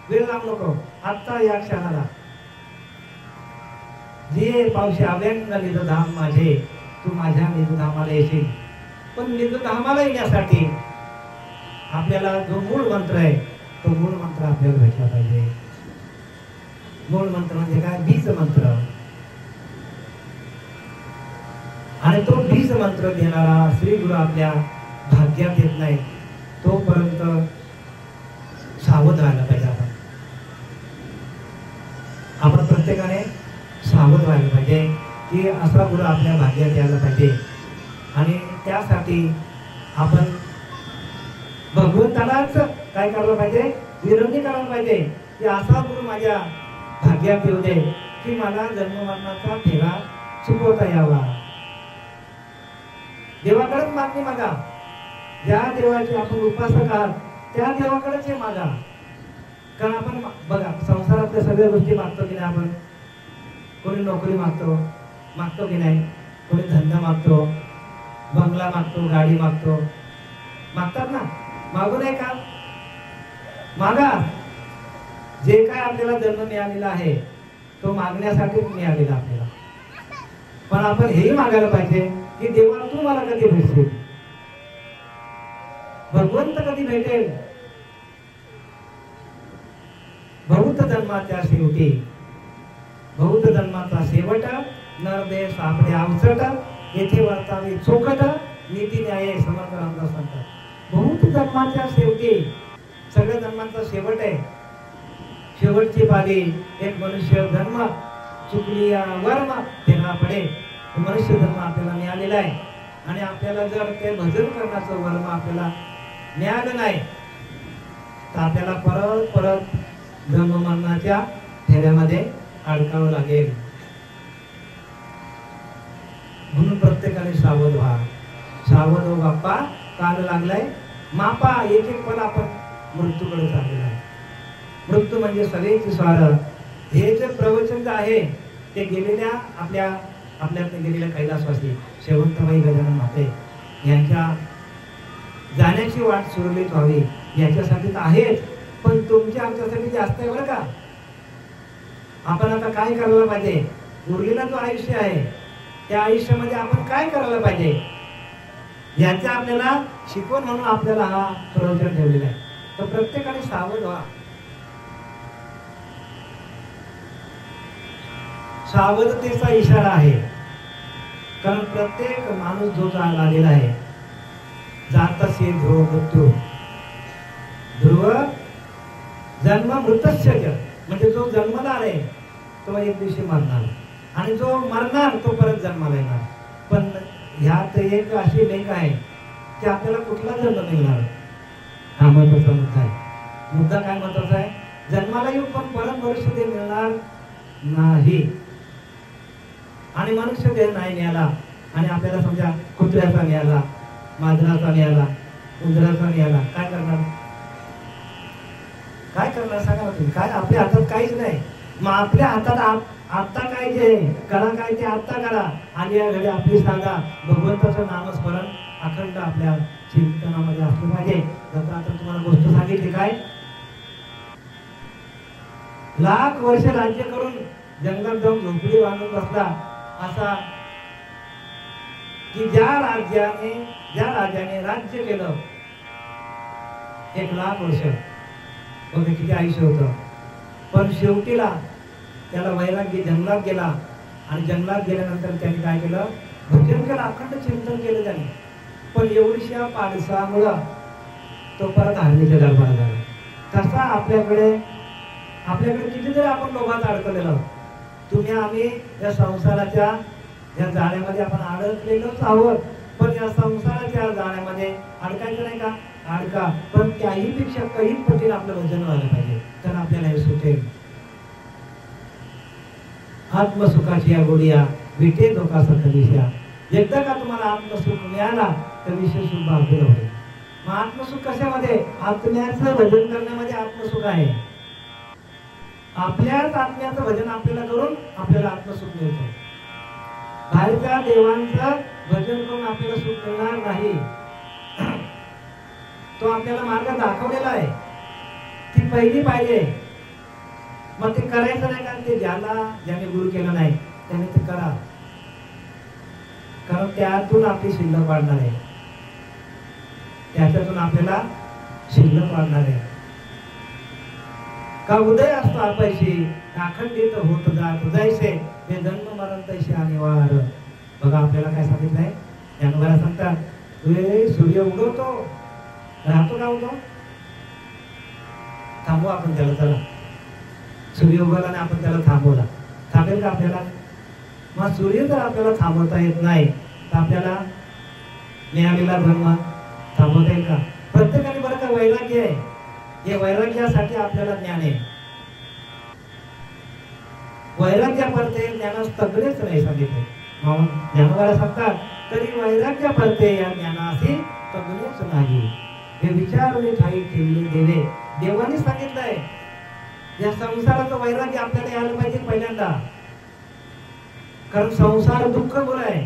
Speaker 1: वेळ लावू नको, आत्ता या क्षणाला. जे पावशी अव्यंग निजधाम माझे, तू माझ्या निजधामाला येशील. पण निजधामाला येण्यासाठी आपल्याला जो मूळ मंत्र आहे तो मूळ मंत्र आपल्याला भेटला पाहिजे. मूळ मंत्र म्हणजे काय? बीज मंत्र. आणि तो बीज मंत्र देणारा श्री गुरु आपल्या भाग्यात येत नाही तोपर्यंत सावध राहायला पाहिजे. आपण प्रत्येकाने सावध व्हायला पाहिजे की असा गुरु आपल्या भाग्यात यायला पाहिजे. आणि त्यासाठी आपण भगवंतालाच काय करायला पाहिजे? विनंती करायला पाहिजे की असा गुरु माझ्या भाग्यात येऊ दे की मला जन्ममरणाचा फेरा चुकवता यावा. देवाकडेच मागणी मागा. ज्या देवाचे आपण उपासक आहात त्या देवाकडेच हे मागा. कारण आपण बघा संसारातल्या सगळ्या गोष्टी मागतो की नाही आपण? कोणी नोकरी मागतो की नाही? कोणी धंदा मागतो, बंगला मागतो, गाडी मागतो. मागतात ना? मागू नाही का? मागा. जे काय आपल्याला जन्म मिळालेला आहे तो मागण्यासाठीच मिळालेला आपल्याला. पण आपण हेही मागायला पाहिजे की देवा तू मला कधी भेटशील, भगवंत कधी भेटेल. बहुत जन्माच्या शेवटी, बहुत जन्माचा शेवट, नरदे सापडे अवचट, येथे वर्तावे चोखट, नीती न्याय समर्थ रामदास सांगतात. बहुत जन्माच्या शेवटी, सगळ्या जन्मांचा शेवट आहे. शेवटची पाली एक मनुष्य जन्म चुकली वर्म तेव्हा पडे. मनुष्य जन्म आपल्याला मिळालेला आहे आणि आपल्याला जर ते भजन करण्याचं वर्म आपल्याला मिळालं नाही तर आपल्याला परत परत जन्म मरणाच्या फेऱ्यामध्ये अडकावं लागेल. म्हणून प्रत्येकाने सावध व्हा. सावध हो बाप्पा, काल लागलाय मापा. एक एक पल आपण मृत्यूकडे चाललेला आहे. मृत्यू म्हणजे सगळेची स्वार. हे जे प्रवचन आहे ते गेलेल्या आपल्यातले गेलेल्या कैलासवासी शेवंतबाई गजानन म्हाते यांच्या जाण्याची वाट सुरळीत व्हावी याच्यासाठी तर आहेच, पण तुमच्या आमच्यासाठी जास्त आहे बरं का. आपण आता काय करायला पाहिजे? उरलेला जो आयुष्य आहे त्या आयुष्यामध्ये आपण काय करायला पाहिजे याचं आपल्याला शिकवण म्हणून आपल्याला हा प्रवचन ठेवलेला आहे. तर प्रत्येकाने सावध व्हा. सावधतेचा इशारा आहे. कारण प्रत्येक माणूस जो आलेला आहे जातस्य ध्रुव मृत्यू. ध्रुव जन्म मृतस्य च, म्हणजे जो जन्माला आलाय तो एक दिवशी मरणार आणि जो मरणार तो परत जन्माला येणार. पण ह्यात एक अशी लेख आहे की आपल्याला कुठला जन्म मिळणार, हा महत्वाचा मुद्दा आहे. मुद्दा काय महत्वाचा आहे? जन्माला येऊ पण परत मनुष्य देह मिळणार नाही. आणि मनुष्य देह नाही मिळाला आणि आपल्याला समजा कुत्र्याचा मिळाला, मांजराचा मिळाला, उंदराचा मिळाला, काय करणार? काय करणार सांगा ना तुम्ही? काय आपल्या हातात काहीच नाही. मग आपल्या हातात आता काय जे करा, काय ते आता करा. आणि या घडी आपली सांगा भगवंताचं नामस्मरण अखंड आपल्या चिंतनामध्ये असलं पाहिजे. जसं आता तुम्हाला गोष्ट सांगितली, काय लाख वर्ष राज्य करून जंगलात जाऊन झोपडी बांधून बसला असा, की ज्या राजाने राज्य केलं 1,00,000 वर्ष, बघा किती आयुष्य होतं. पण शेवटीला त्याला वैराग्य, जंगलात गेला आणि जंगलात गेल्यानंतर त्याने काय केलं? भजन केलं, अखंड चिंतन केलं त्याने. पण एवढीशा पाडसामुळं तो परत हरणीच्या गर्भात झाला. तसा आपल्याकडे कितीतरी आपण लोभात अडकलेलो. तुम्ही आम्ही या संसाराच्या या जाळ्यामध्ये आपण अडकलेलोच आहोत. पण या संसाराच्या जाळ्यामध्ये अडकायचं नाही का? अडका, पण त्याही पेक्षा काही पटीने आपलं भजन व्हायला पाहिजे, तर आपल्याला हे सुटेल. आत्मसुखाची या गोडिया विटे धोकासा कधीशा. एकदा का तुम्हाला आत्मसुख मिळाला तर विषय सुख बाजूला होईल. मग आत्मसुख कशामध्ये? आत्म्याचं भजन करण्यामध्ये आत्मसुख आहे. आपल्याच आत्म्याचं भजन आपल्याला करून आपल्याला आत्मसुख मिळतं. बाहेरच्या देवांचं भजन करून आपल्याला सुख मिळणार नाही. तो आपल्याला मार्ग दाखवलेला आहे, ती पहिली पाहिजे. मग ते करायचं नाही का? ते ज्याने गुरु केलं नाही त्याने ते करा, कारण त्यातून आपली शिल्लक वाढणार आहे. त्याच्यातून आपल्याला शिल्लक वाढणार आहे. का उदय असतो अपयशी, अखंडित होत जात जैसे हे जन्म मरण तैसे अनिवार्य. बघा आपल्याला काय सांगितलंय? ज्ञानोबाला सांगतात, सूर्य उगवतो, राहतो का उगव? थांबवा आपण त्याला. चला, सूर्य उगवला आणि आपण त्याला थांबवला, थांबेल का आपल्याला? मग सूर्य जर आपल्याला थांबवता येत नाही तर आपल्याला मिळालेला जन्म थांबवता येईल का? प्रत्येकाने बरं का वैराग्य आहे. हे वैराग्यासाठी आपल्याला ज्ञान आहे. वैराग्य पडते ज्ञानास तगडेच नाही सांगितले. म्हणून ज्ञानोबाला सांगतात, तरी वैराग्य पडते या ज्ञानाशी तगडेच नाही. हे विचारले ठाई ठेवले देवे. देवाने सांगितलंय या संसाराचं वैराग्य आपल्याला यायला पाहिजे पहिल्यांदा. कारण संसार दुःख मूळ आहे.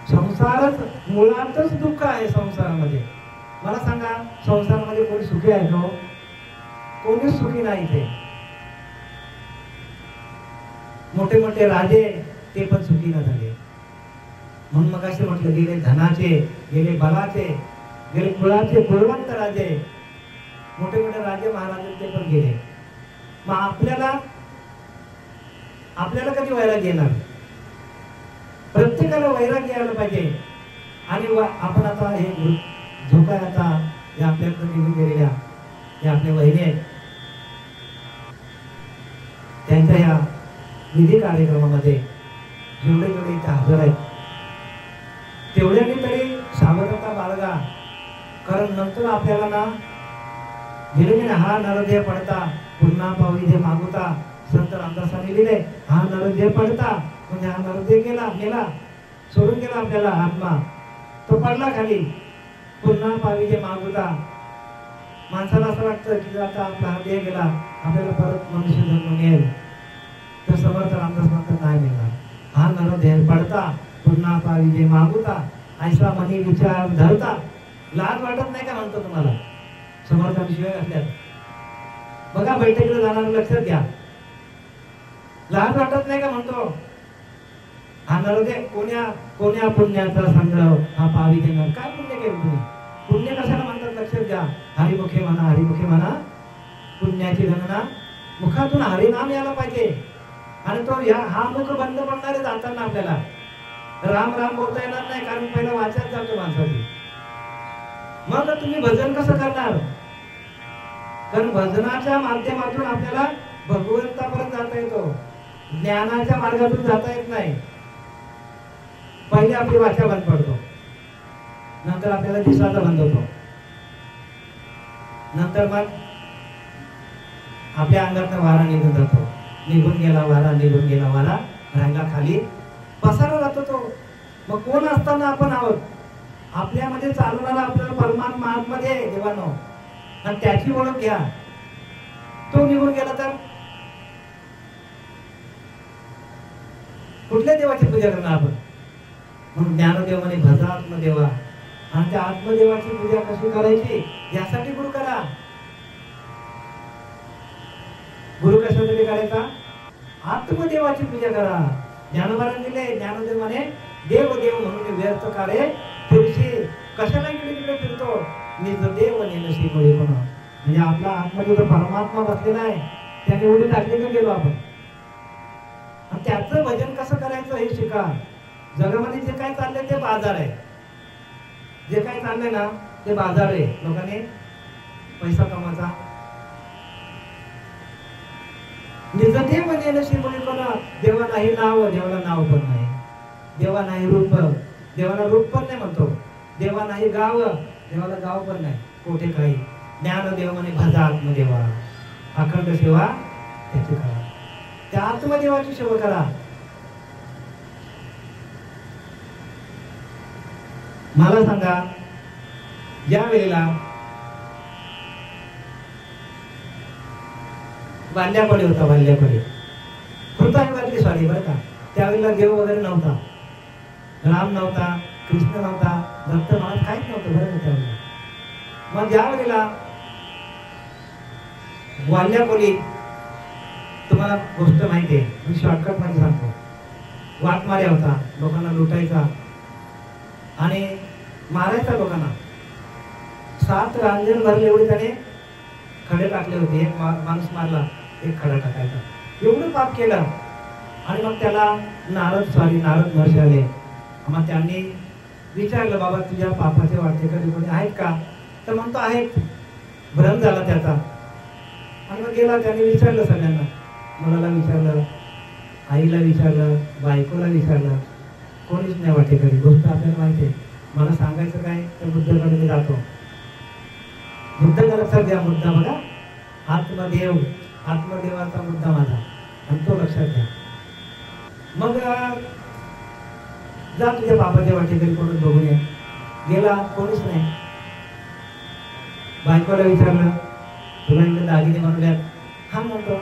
Speaker 1: संसारच मुळातच दुःख आहे संसारामध्ये. मला सांगा, संसारामध्ये कोणी सुखी आहे का? कोणीच सुखी नाही. ते मोठे मोठे राजे ते पण सुखी न झाले. म्हणून मग असे म्हटलं, गेले धनाचे, गेले बलाचे, गेले कुळाचे कुळवंत राजे, मोठे मोठे राजे महाराजे ते पण गेले. मग आपल्याला कधी वैराग्य येणार? प्रत्येकाला वैराग्य यायला पाहिजे. आणि आपण आता हे झोका आता या आपल्याकडे निघून गेलेल्या या आपल्या वहिनी आहेत, त्यांच्या या निधी कार्यक्रमामध्ये जेवढे इथे हजर आहेत तेवढ्यांनी तरी सावधता बाळगा. कारण नंतर आपल्याला ना गेले की हा नरदेह पडता पुन्हा पावी जे मागुता. संत रामदासांनी लिहिले, हा नरदेह पडता म्हणजे हा नरदेह गेला, सोडून गेला आपल्याला आत्मा, तो पडला खाली, पुन्हा पावी जे मागुता. माणसाला असं वाटतं की आता आपला हा देह गेला, आपल्याला परत मनुष्य जन्म मिळेल. तर समर्थ रामदास म्हणतात, नाही मिळणार. हा नरदेह पडता पुन्हा पावी जे मागुता, ऐसा मनी विचार धरता. लाज वाटत नाही का म्हणतो तुम्हाला समर्थांनी शिवाय घातल्यात? बघा बैठकीला जाणार लक्षात घ्या, लाज वाटत नाही का म्हणतो? हा नरदेह कोण्या पुण्याचा संग्रह हा पावी देणार. काय पुण्य केलं तुम्ही? पुण्य कशाला म्हणतात लक्षात घ्या. हरिमुखे म्हणा पुण्याची गणना. मुखातून हरिनाम यायला पाहिजे. आणि तो हा मुख बंद पडणारे जाताना आपल्याला राम राम बोलता येणार नाही, कारण पहिला वाचाच जातो माणसाची. मग तुम्ही भजन कसं करणार? कारण भजनाच्या माध्यमातून आपल्याला भगवंतापर्यंत जाता येतो, ज्ञानाच्या मार्गातून जाता येत नाही. पहिले आपली वाचा बंद पडतो. नंतर आपल्याला दिसायचा बंद होतो. नंतर मग आपल्या अंगातनं वारा निघून जातो. निघून गेला वारा, निघून गेला वारा, राहिला खाली पसारा राहतो तो. मग कोण असताना आपण आहोत? आपल्यामध्ये चालवणारा आपल्याला परमात्मा आतमध्ये आहे देवानो, आणि त्याची ओळख घ्या. तो निघून गेला तर कुठल्या देवाची पूजा करणार आपण? म्हणून ज्ञानदेव म्हणे भजा आत्मदेवा. आणि त्या आत्मदेवाची पूजा कशी करायची यासाठी गुरु करा. गुरु कशासाठी करायचा? आत्मदेवाची पूजा करा. ज्ञानोबाने दिले, ज्ञानदेव म्हणे देव देव म्हणून व्यर्थ कार्य फिरशी. कशाला इकडे तिकडे फिरतो? निज देव नेनशी मुळे कोण. म्हणजे आपला आतमध्ये जो परमात्मा बसलेला आहे त्याने उडी टाकली का गेलो आपण. आणि त्याचं भजन कसं करायचं हे शिका. जगामध्ये जे काय चाललंय ते बाजार आहे. जे काय चाललंय ना ते बाजार आहे. लोकांनी पैसा कमाचा. निजदेव नेनशी मुळे कोण. देवा नाही नाव, देवाला नाव पण नाही. देवा नाही रूप, देवाला रूप पण नाही म्हणतो. देवा नाही गाव, देवाला गाव पण नाही. कोठे काही. ज्ञानदेव म्हणे भजा आत्मदेवा. अखंड सेवा त्याची करा. त्या आत्मदेवाची सेवा करा. मला सांगा, या वेळेला बाल्यापडी होता. बाल्यापडी कृतायुगातली सॉरी बरं का. त्यावेळेला देव वगैरे नव्हता. राम नव्हता, कृष्ण नव्हता, दत्त महाराज काहीच नव्हतं बरं का त्यावेळेला. मग ज्या वेळेला वाल्यापडी, तुम्हाला गोष्ट माहिती आहे, मी शॉर्टकट मध्ये सांगतो. वाटमाऱ्या होता, लोकांना लुटायचा आणि मारायचा लोकांना. 7 रांजण भरले एवढे त्याने खडे टाकले होते. एक माणूस मारला, एक खडा टाकायचा. एवढं पाप केलं. आणि मग त्याला नारद महर्षी आले. मग त्यांनी विचारलं, बाबा तुझ्या पापाचे वाटेकरी कोणी आहेत का? तर म्हणतो आहेत. भ्रम झाला त्याचा. आणि मग गेला. त्याने विचारलं सगळ्यांना. मुलाला विचारलं, आईला विचारलं, बायकोला विचारलं, कोणीच नाही वाटेकरी. गोष्ट आपल्याला माहिती आहे. मला सांगायचं काय, तर बुद्धाकडे मी जातो. बुद्धाचा लक्षात घ्या. मुद्दा बघा, आत्मदेव, आत्मदेवाचा मुद्दा माझा, आणि तो लक्षात घ्या. मग जा तुझ्या बाबाच्या वाटेकरी कोणी बघून ये. गेला, कोणीच नाही. बायकोला विचारलं, तुला इकडे दागिने बनवल्यात? हा म्हणतो.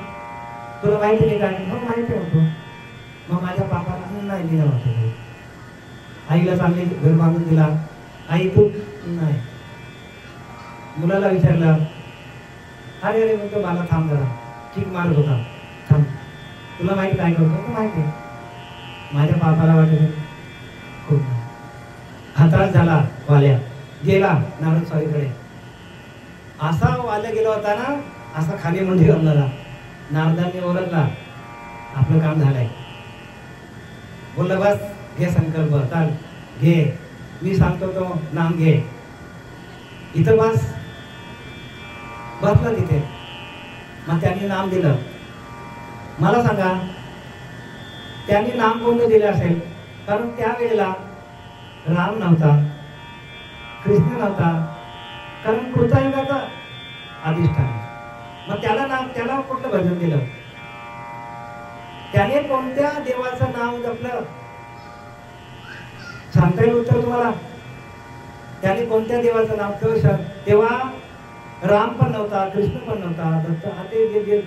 Speaker 1: तुला माहिती नाही काय? मग माहिती होतो. मग माझ्या बापाला नाही दिला वाटेकरी. आईला चांगले घर बांधून दिला. आई तू नाही. मुलाला विचारलं, अरे अरे म्हणतो, मला थांब जरा, किक मारत होता, थांब. तुला माहिती काय करतो? माहिती आहे. माझ्या बापाला वाटेल खूप हाताळत झाला. वाल्या गेला नारद स्वामीकडे. असा वाल्या गेला होता ना, असा खाली मंदिर आणला. नारदांनी ओळखला, आपलं काम झालंय. बोललं, बस घे संकल्प, चाल घे, मी सांगतो तो नाम घे. इथं बस. बसला तिथे. मग त्यांनी नाम दिलं. मला सांगा, त्यांनी नाम कोणतं दिलं असेल? कारण त्यावेळेला राम नव्हता, कृष्ण नव्हता, कारण कृतायुगाचा अधिष्ठान. मग त्याला कुठलं भजन दिलं? त्याने कोणत्या देवाचं नाव जपलं? सांगता येईल उत्तर तुम्हाला? त्याने कोणत्या देवाचं नाव? तेव्हा राम पण नव्हता, कृष्ण पण नव्हता, दत्त. ते जे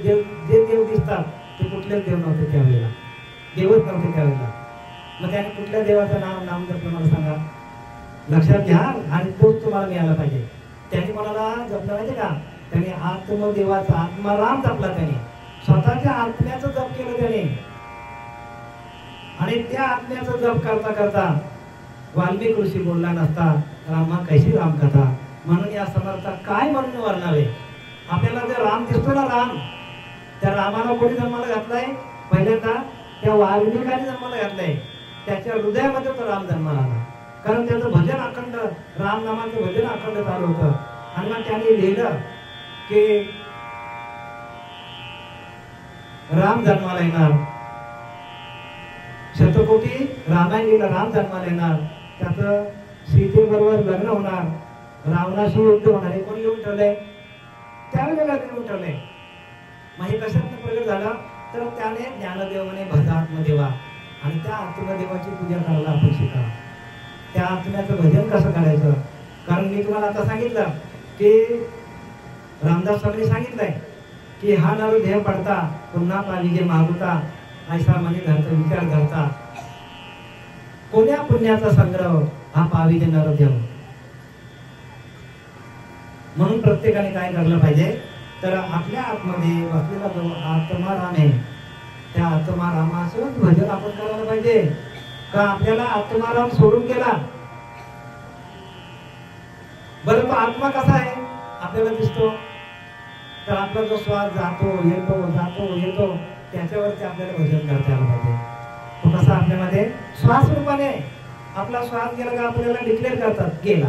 Speaker 1: देव दिसतात ते कुठलेच देव नव्हते त्यावेळेला. देवच नव्हते त्यावेळेला. मग त्याने कुठल्या देवाचं नाम जपलं मला सांगा? लक्षात घ्या, आणि तोच तुम्हाला मिळाला पाहिजे. त्याने कोणाला जपलं माहिती का? त्याने आत्मदेवाचा, आत्माराम जपला. त्याने स्वतःच्या आत्म्याचं जप केलं त्याने. आणि त्या आत्म्याचं जप करता करता वाल्मिक ऋषी बोलला नसता, रामा कैसी राम कथा. म्हणून या समर्था काय म्हणून वर्णावे? आपल्याला जे राम दिसतो ना, राम, त्या रामाला कोणी जन्माला घातलाय? पहिल्यांदा त्या वाल्मिकाने जन्माला घातलाय. त्याच्या हृदयामध्ये तो राम जन्माला आला. कारण त्याचं भजन अखंड, राम नामाचं भजन अखंड चालू होतं. आणि मग त्याने लिहिलं की राम जन्माला येणार, शतकोटी रामायण लिहिलं, राम जन्माला येणार. त्याचं सीतेबरोबर लग्न होणार, रावणाशी युद्ध होणार, हे कोणी लिहून ठेवलंय? त्यावेळेला लिहून ठेवलंय. मग हे कशातनं प्रगट झालं? तर त्याने ज्ञानदेव म्हणे भजा आत्मदेवा, आणि त्या आत्मदेवाची पूजा करायला आपण शिका. त्या आत्म्याचं भजन कसं करायचं? कारण मी तुम्हाला आता सांगितलं की रामदास स्वामींनी सांगितलंय की हा नर देह पडता पुन्हा पाविजे मागुता, ऐसा मनी धरता विचार धरता. कोण्या पुण्याचा संग्रह हा पाविजे नर देह. म्हणून प्रत्येकाने काय करायला पाहिजे? तर आपल्या आतमध्ये बसलेला जो आत्माराम आहे, त्या आत्मारामाचं भजन आपण करायला पाहिजे. का आपल्याला आत्माराम सोडून गेला? बरं, तो आत्मा कसा आहे आपल्याला दिसतो? तर आपला जो श्वास जातो येतो त्याच्यावरती आपल्याला भजन करता आलं पाहिजे. तो कसा आपल्यामध्ये श्वास रूपाने, आपला श्वास गेला का आपल्याला डिक्लेअर करतात गेला.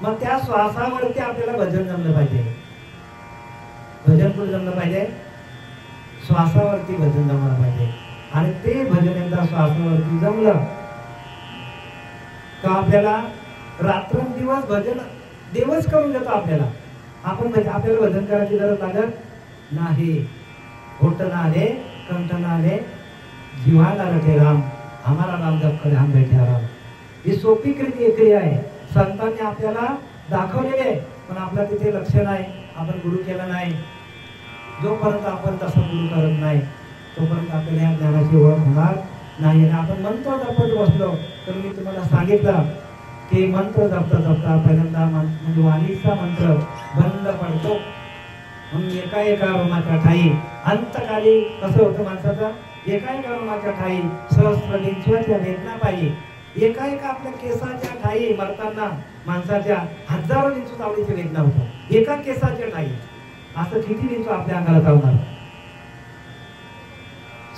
Speaker 1: मग त्या श्वासावरती आपल्याला भजन जमलं पाहिजे. भजन कुठे जमलं पाहिजे? श्वासावरती भजन जमलं पाहिजे. आणि ते भजन एकदा श्वासावरती जमलं का आपल्याला रात्रंदिवस भजन देवच करून देतो. आपल्याला आपल्याला भजन करायची गरज लागत नाही. होठ ना आले, कंठ ना आले, जिव्हाळा रटे राम, हमारा राम जप करे हम बैठे आराम. ही सोपी क्रिया आहे, संतांनी आपल्याला दाखवलेली आहे. पण आपला तिथे लक्ष नाही, आपण गुरु केला नाही. जोपर्यंत आपण तसं गुरु करत नाही तोपर्यंत आपल्याला या ज्ञानाची ओळख होणार नाही. आणि आपण मंत्र जपत बसलो तर मी तुम्हाला सांगितलं की मंत्र जपता जपता पहिल्यांदा म्हणजे वाणीचा मंत्र बंद पडतो. म्हणून एका रोमाच्या ठाई अंतकाली कसं होतं माणसाचं? एका रोमाच्या ठाई सहस्त्र विंचवाच्या वेदना पाहिजे. एका आपल्या केसाच्या ठाई मरताना माणसाच्या हजारो विंचू चावडीची वेदना होतात. एका केसाच्या ठाई असं किती विंचू आपल्या अंगाला चावणार?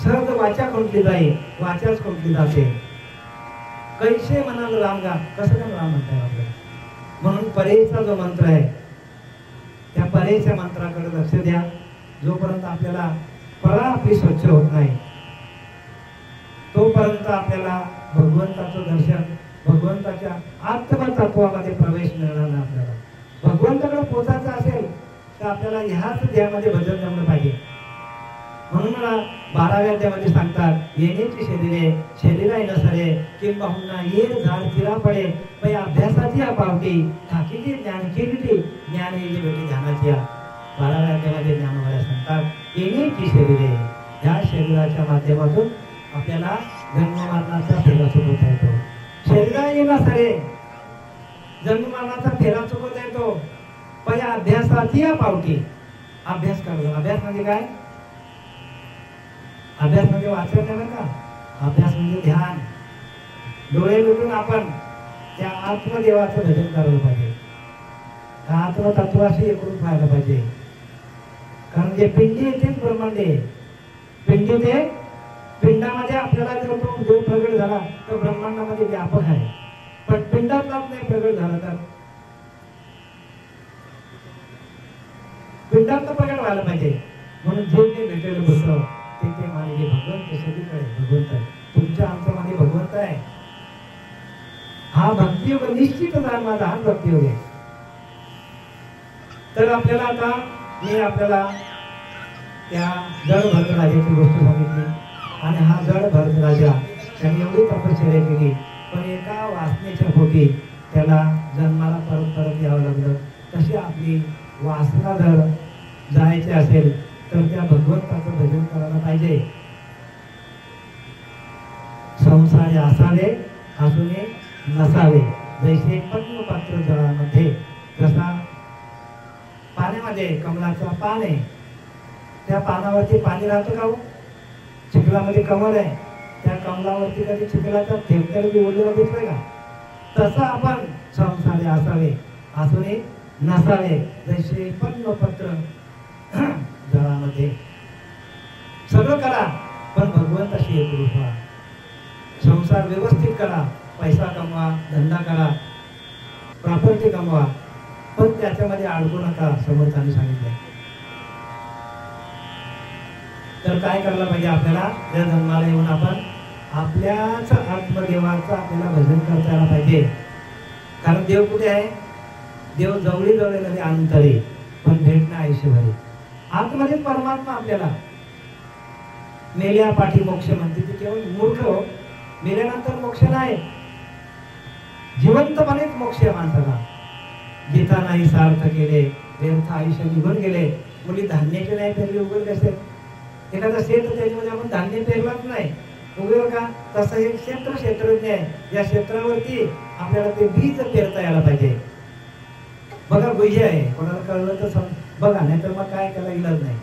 Speaker 1: सहज वाचा कोणती जाईल, वाचाच कोणती जाते. कैसे म्हणाल रामगा, कसं काय राम म्हणताय आपल्याला? म्हणून परेचा जो मंत्र आहे त्या परेच्या मंत्राकडे लक्ष द्या. जोपर्यंत आपल्याला परा आपली स्वच्छ होत नाही तोपर्यंत आपल्याला भगवंताचं दर्शन, भगवंताच्या आत्मतत्वामध्ये प्रवेश मिळणार नाही. आपल्याला भगवंताकडे पोचायचं असेल तर आपल्याला ह्याच ध्येयामध्ये भजन जमलं पाहिजे. म्हणून मला 12व्या अध्यायामध्ये सांगतात येण्याची शरीराय नसरे किंबहुना ये झाड चिरा पडे पै अभ्यासाची पावटी ठाकीची ज्ञान केली ज्ञान येणे भेटी ध्यानाची. 12व्या अध्यायामध्ये ज्ञानोबा सांगतात येण्याची शरीरे, या शरीराच्या माध्यमातून आपल्याला जन्ममरणाचा फेरा चुकवता येतो. शरीरा ये नसरे जन्ममरणाचा फेरा चुकवता येतो पै अभ्यासाची पावटी. अभ्यास करतो. अभ्यास म्हणजे काय? अभ्यास म्हणजे वाचन नाही का? अभ्यास म्हणजे ध्यान. डोळे मिटून आपण त्या आत्मदेवाचं भजन करायला पाहिजे. आत्मतत्वाशी एकरूप व्हायला पाहिजे. कारण जे पिंडी येतेच ब्रह्मांड आहे. पिंडी ते पिंडामध्ये आपल्याला जर तो देव प्रगट झाला तर ब्रह्मांडामध्ये व्यापक आहे. पण पिंडातलाच नाही प्रगट झाला तर पिंडात प्रगट व्हायला पाहिजे. म्हणून जे भेटलेलं पुस्तक ते मानले भगवंत सगळीकडे भगवंत आहे. तुमच्या आमच्यामध्ये भगवंत आहे. हा भक्तियोग निश्चितच आहे. माझा हा भक्तियोग आहे. तर आपल्याला आता मी आपल्याला त्या जड भरत राजाची गोष्ट सांगितली. आणि हा जड भरत राजा त्यांनी एवढी तपश्चर्या केली पण एका वासनेच्या पोटी त्याला जन्माला परत यावं लागलं. तशी आपली वासना जर जायची असेल तर त्या भगवंताचं भजन करायला पाहिजे. संसारी असावे हसुने नसावे जैसे पद्मपत्र जळामध्ये. जसा पाण्यामध्ये कमलाचं पान आहे, त्या पानावरती पाणी राहतं का? चिखलामध्ये कमल आहे, त्या कमलावरती कधी चिखलाचा थेंब तरी ओढलेला दिसतोय का? तसं आपण संसारी असावे हसुने नसावे जैसे पद्मपत्र जळामध्ये. सगळं करा पण भगवंताशी एकरूप व्हा. संसार व्यवस्थित करा, पैसा कमवा, धंदा करा, प्रॉपर्टी कमवा, पण त्याच्यामध्ये अडकू नका. समर्थाने सांगितलंय. तर काय करायला पाहिजे आपल्याला? या जन्माला येऊन आपण आपल्याच आत्मदेवाचं आपल्याला भजन करता यायला पाहिजे. कारण देव कुठे आहे? देव जवळी जवळ नव्हे अंतरी, पण भेटणं आयुष्यभरी. आतमध्ये परमात्मा आपल्याला. मेल्या पाठी मोक्ष म्हणते ते केवळ मूर्ख हो. मेल्यानंतर मोक्ष नाही, जिवंतपणेच मोक्ष आहे माणसाला. गीता नाही सार्थ केले, व्यर्थ आयुष्य निघून गेले. मुली धान्याचे नाही पेरले उगल कसे? एखादा शेत त्याच्यामध्ये आपण धान्य पेरलाच नाही, उगल का? तसं हे क्षेत्रज्ञ आहे. या क्षेत्रावरती आपल्याला ते बीज पेरता यायला पाहिजे. बघा गुह्य आहे, कोणाला कळलं तर बघा, नाही तर मग काय त्याला इलाज नाही.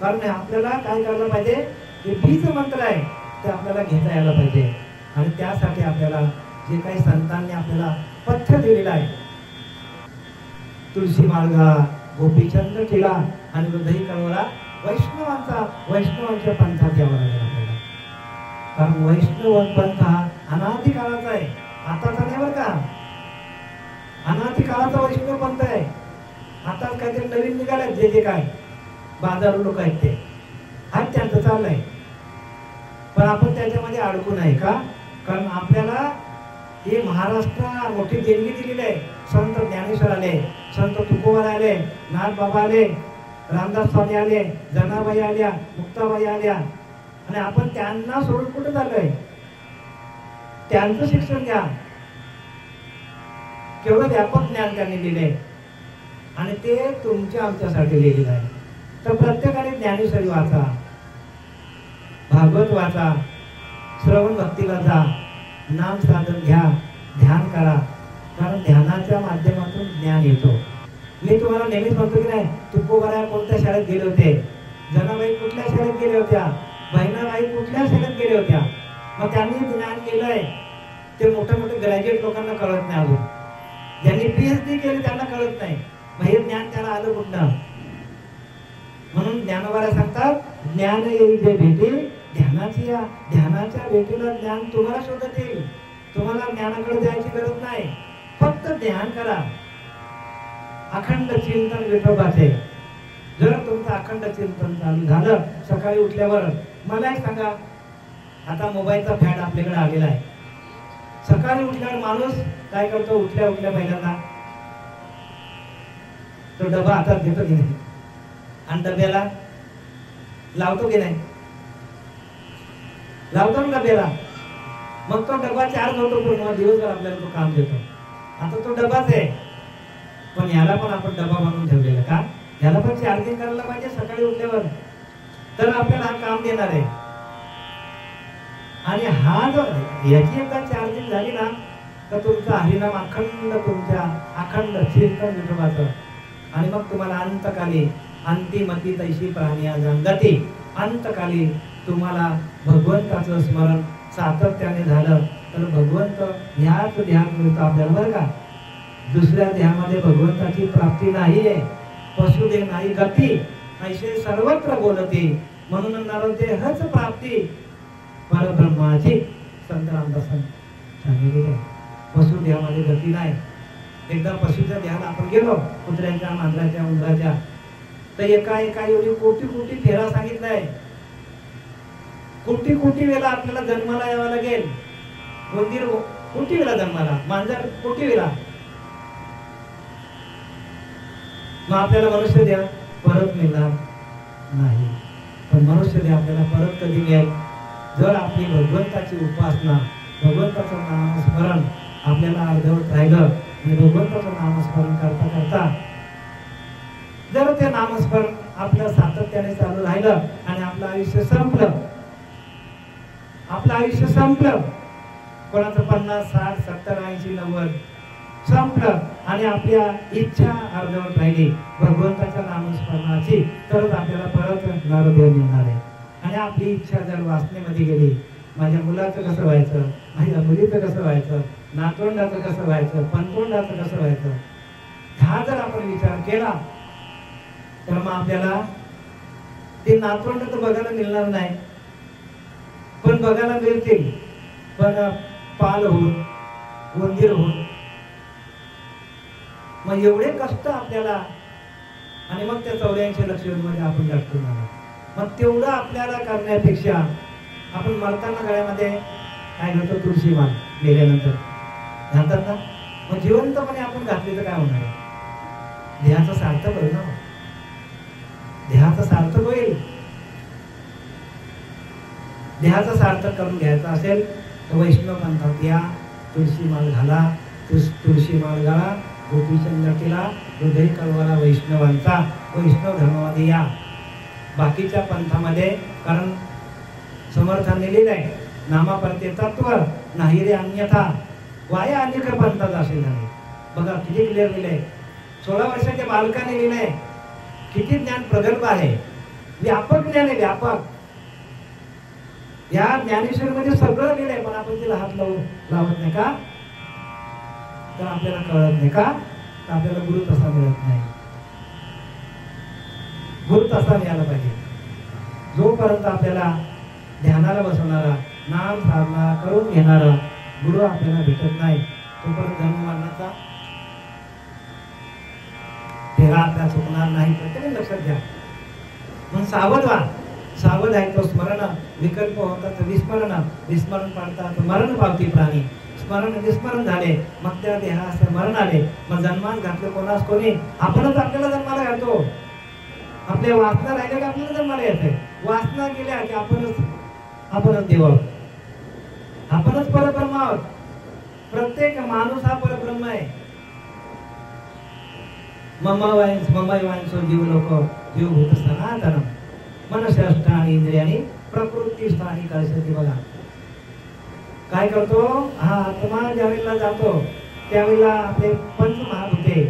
Speaker 1: कारण आपल्याला काय करायला पाहिजे? ते बीज मंत्र आहे ते आपल्याला घेता यायला पाहिजे. आणि त्यासाठी आपल्याला जे काही संतांनी आपल्याला पथ्य दिलेलं आहे, तुळशी मार्गा, गोपीचंद टिळा आणि हृदयी कळवळा, वैष्णवांच्या पंथात यावं लागेल आपल्याला. कारण वैष्णव पंथ हा अनादी काळाचा आहे, आताचा नाही बरं का. अनादी काळाचा वैष्णव पंथ आहे. आता काहीतरी नवीन निघाले, जे काय बाजारू लोक आहेत ते आज त्यांचं चाललंय. पण आपण त्याच्यामध्ये अडकू नाही का? कारण आपल्याला हे महाराष्ट्र मोठी देणगी दिलेली आहे. संत ज्ञानेश्वर आले, संत तुकोबार आले, नाथ बाबा आले, रामदास स्वामी आले, जनाबाई आल्या, मुक्ताबाई आल्या. आणि आपण त्यांना सोडून कुठे चाललोय? त्यांचं शिक्षण घ्या. केवढं व्यापक ज्ञान त्यांनी दिले आणि ते तुमच्या आमच्यासाठी लिहिलेलं आहे. तर प्रत्येकाने ज्ञानेश्वरी वाचा, भागवत वाचा, श्रवण भक्तीला जा, नाम साधन घ्या, ध्यान करा. कारण ध्यानाच्या माध्यमातून ज्ञान येतो. मी तुम्हाला नेहमीच म्हणतो की नाही, तुकोबाराया कोणत्या शाळेत गेले होते, जनाबाई कुठल्या शाळेत गेल्या होत्या, बहिणाबाई कुठल्या शाळेत गेल्या होत्या. मग त्यांनी ज्ञान केलंय ते मोठे मोठे ग्रॅज्युएट लोकांना कळत नाही. अजून ज्यांनी PhD केली त्यांना कळत नाही. मग हे ज्ञान त्याला आलं कुठलं? म्हणून ज्ञानोबाला सांगतात, ज्ञान येईल जे भेटे ध्यानाची या. ध्यानाच्या भेटीला ज्ञान तुम्हाला शोधत येईल. तुम्हाला ज्ञानाकडे जायची गरज नाही, फक्त ध्यान करा. अखंड चिंतन विठोबाचे. जर तुमचं अखंड चिंतन चालू झालं सकाळी उठल्यावर, मला एक सांगा, आता मोबाईलचा फॅड आपल्याकडे आलेला आहे. सकाळी उठल्यावर माणूस काय करतो? उठल्या उठल्या पहिल्यांदा तो डबा हातात घेतो की नाही, आणि डब्याला लावतो की नाही? लावतो ना डब्याला. मग तो डबा चार्ज होतो पूर्ण दिवसभर, आपल्याला तो काम देतो. आता तो डबाच आहे, पण याला पण आपण डबा बनवून ठेवलेला का? याला पण चार्जिंग करायला पाहिजे सकाळी उठल्यावर, तर आपल्याला हा काम देणार आहे. आणि हा जो याची एकदा चार्जिंग झाली ना, तर तुमचा हरिनाम अखंड, तुमच्या अखंड चिंतन विठोबाचं. आणि मग तुम्हाला अंतकाली अंतिमती तैशी प्राणिया जंगती, अंतकाली तुम्हाला भगवंताचं स्मरण सातत्याने झालं तर भगवंत ह्याच ध्यान मिळतं आपल्याला बरं का. दुसऱ्या ध्यानामध्ये भगवंताची प्राप्ती नाही आहे. पशुदेह नाही गती, ऐसे सर्वत्र बोलते. म्हणून नरदेहच प्राप्ती परब्रह्माची. संत रामदासांनी सांगितलेलं आहे, पशुदेहामध्ये गती नाही. एकदा पशुच्या देहाला आपण गेलो, कुत्र्याच्या, मांजराच्या, उंदराच्या, तर एका एवढी कोटी कोटी फेरा सांगितलाय. कोटी कोटी वेळा आपल्याला जन्माला यावं लागेल. उंदीर कोटी वेळा जन्माला, मांजर कोटी वेळा. मग आपल्याला मनुष्य द्या परत मिळणार नाही. पण मनुष्य द्या आपल्याला परत कधी मिळेल? जर आपली भगवंताची उपासना, भगवंताचं नामस्मरण आपल्याला अर्धवट राहिलं आणि भगवंताचं नामस्मरण करता करता जर ते नामस्मरण आपलं सातत्याने चालू राहिलं आणि आपलं आयुष्य संपलं, आपलं आयुष्य संपलं, कोणाचं 50, 60, 70, 80, 90 संपलं आणि आपल्या इच्छा अर्धवट राहिली भगवंताच्या नामस्मरणाची, तरच आपल्याला परत नरदेह मिळणार आहे. आणि आपली इच्छा जर वासनेमध्ये गेली, माझ्या मुलाचं कसं व्हायचं, माझ्या मुलीचं कसं व्हायचं, नातवंडाचं कसं व्हायचं, पणतोंडाचं कसं व्हायचं, हा जर आपण विचार केला तर मग आपल्याला ते नातवंड तर बघायला मिळणार नाही, पण बघायला मिळतील, पण पाल होऊन, उंदीर होऊन. मग एवढे कष्ट आपल्याला, आणि मग त्या 84 लक्ष मध्ये आपण जगतो. मग तेवढं आपल्याला करण्यापेक्षा आपण मरताना गळ्यामध्ये काय घालतो? तुळशी माळ मेल्यानंतर घालतात ना. मग जिवंतपणे आपण घातली तर काय होणार आहे? देहाचं सार्थक होईल ना, देहाचं सार्थक होईल. देहाचं सार्थक करून घ्यायचं असेल तर वैष्णव पंथात या, तुळशी माळ घाला, तुळशी माळ घाला, गोपीचंद केला, हृदय कळवाला वैष्णवांचा, वैष्णव धर्मामध्ये या. बाकीच्या पंथामध्ये, कारण समर्थांनी लिहिलंय, नामा परते तत्व नाही रे अन्यथा, वाया अनेक पंथात असेल झाले. बघा किती क्लिअर लिहिलंय. 16 वर्षाच्या बालकाने लिहिलंय. किती ज्ञान प्रगल्भ आहे, व्यापक ज्ञान आहे, व्यापक. या ज्ञानेश्वरीमध्ये सगळं लिहिलंय, पण आपण तिला हात लावत नाही का? तर आपल्याला कळत नाही का? तर आपल्याला गुरु तसा मिळत नाही. गुरु तसा मिळाला पाहिजे. जोपर्यंत आपल्याला ध्यानाला बसवणारा, नाम साधना करून घेणारा गुरु आपल्याला भेटत नाही, तोपर्यंत जन्म मरणाचा तेरा आपल्या चुकणार नाही. प्रत्येकाने लक्षात घ्या. म्हणून सावध व्हा. सावध आहे तो स्मरण, विकल्प होतात विस्मरण, विस्मरण पाडतात मरण पावती प्राणी. स्मरण विस्मरण झाले, मग त्या देहास मरण आले. मग जन्मास घातले कोणास कोणी? आपणच आपल्याला जन्माला घालतो. आपल्या वासना राहिल्या की आपल्याला जन्माला येते. वासना गेल्या की आपणच देव आहोत, आपणच परब्रह्म आहोत. प्रत्येक माणूस हा परब्रह्म आहे. ममवांसो जीव लोक जीव भूत सनातन मनस्यष्टानी इंद्रियानी प्रकृती स्थानी कळसती. बघा काय करतो हा आत्मा, ज्यावेळेला जातो त्यावेळेला आपले पंच महाभूते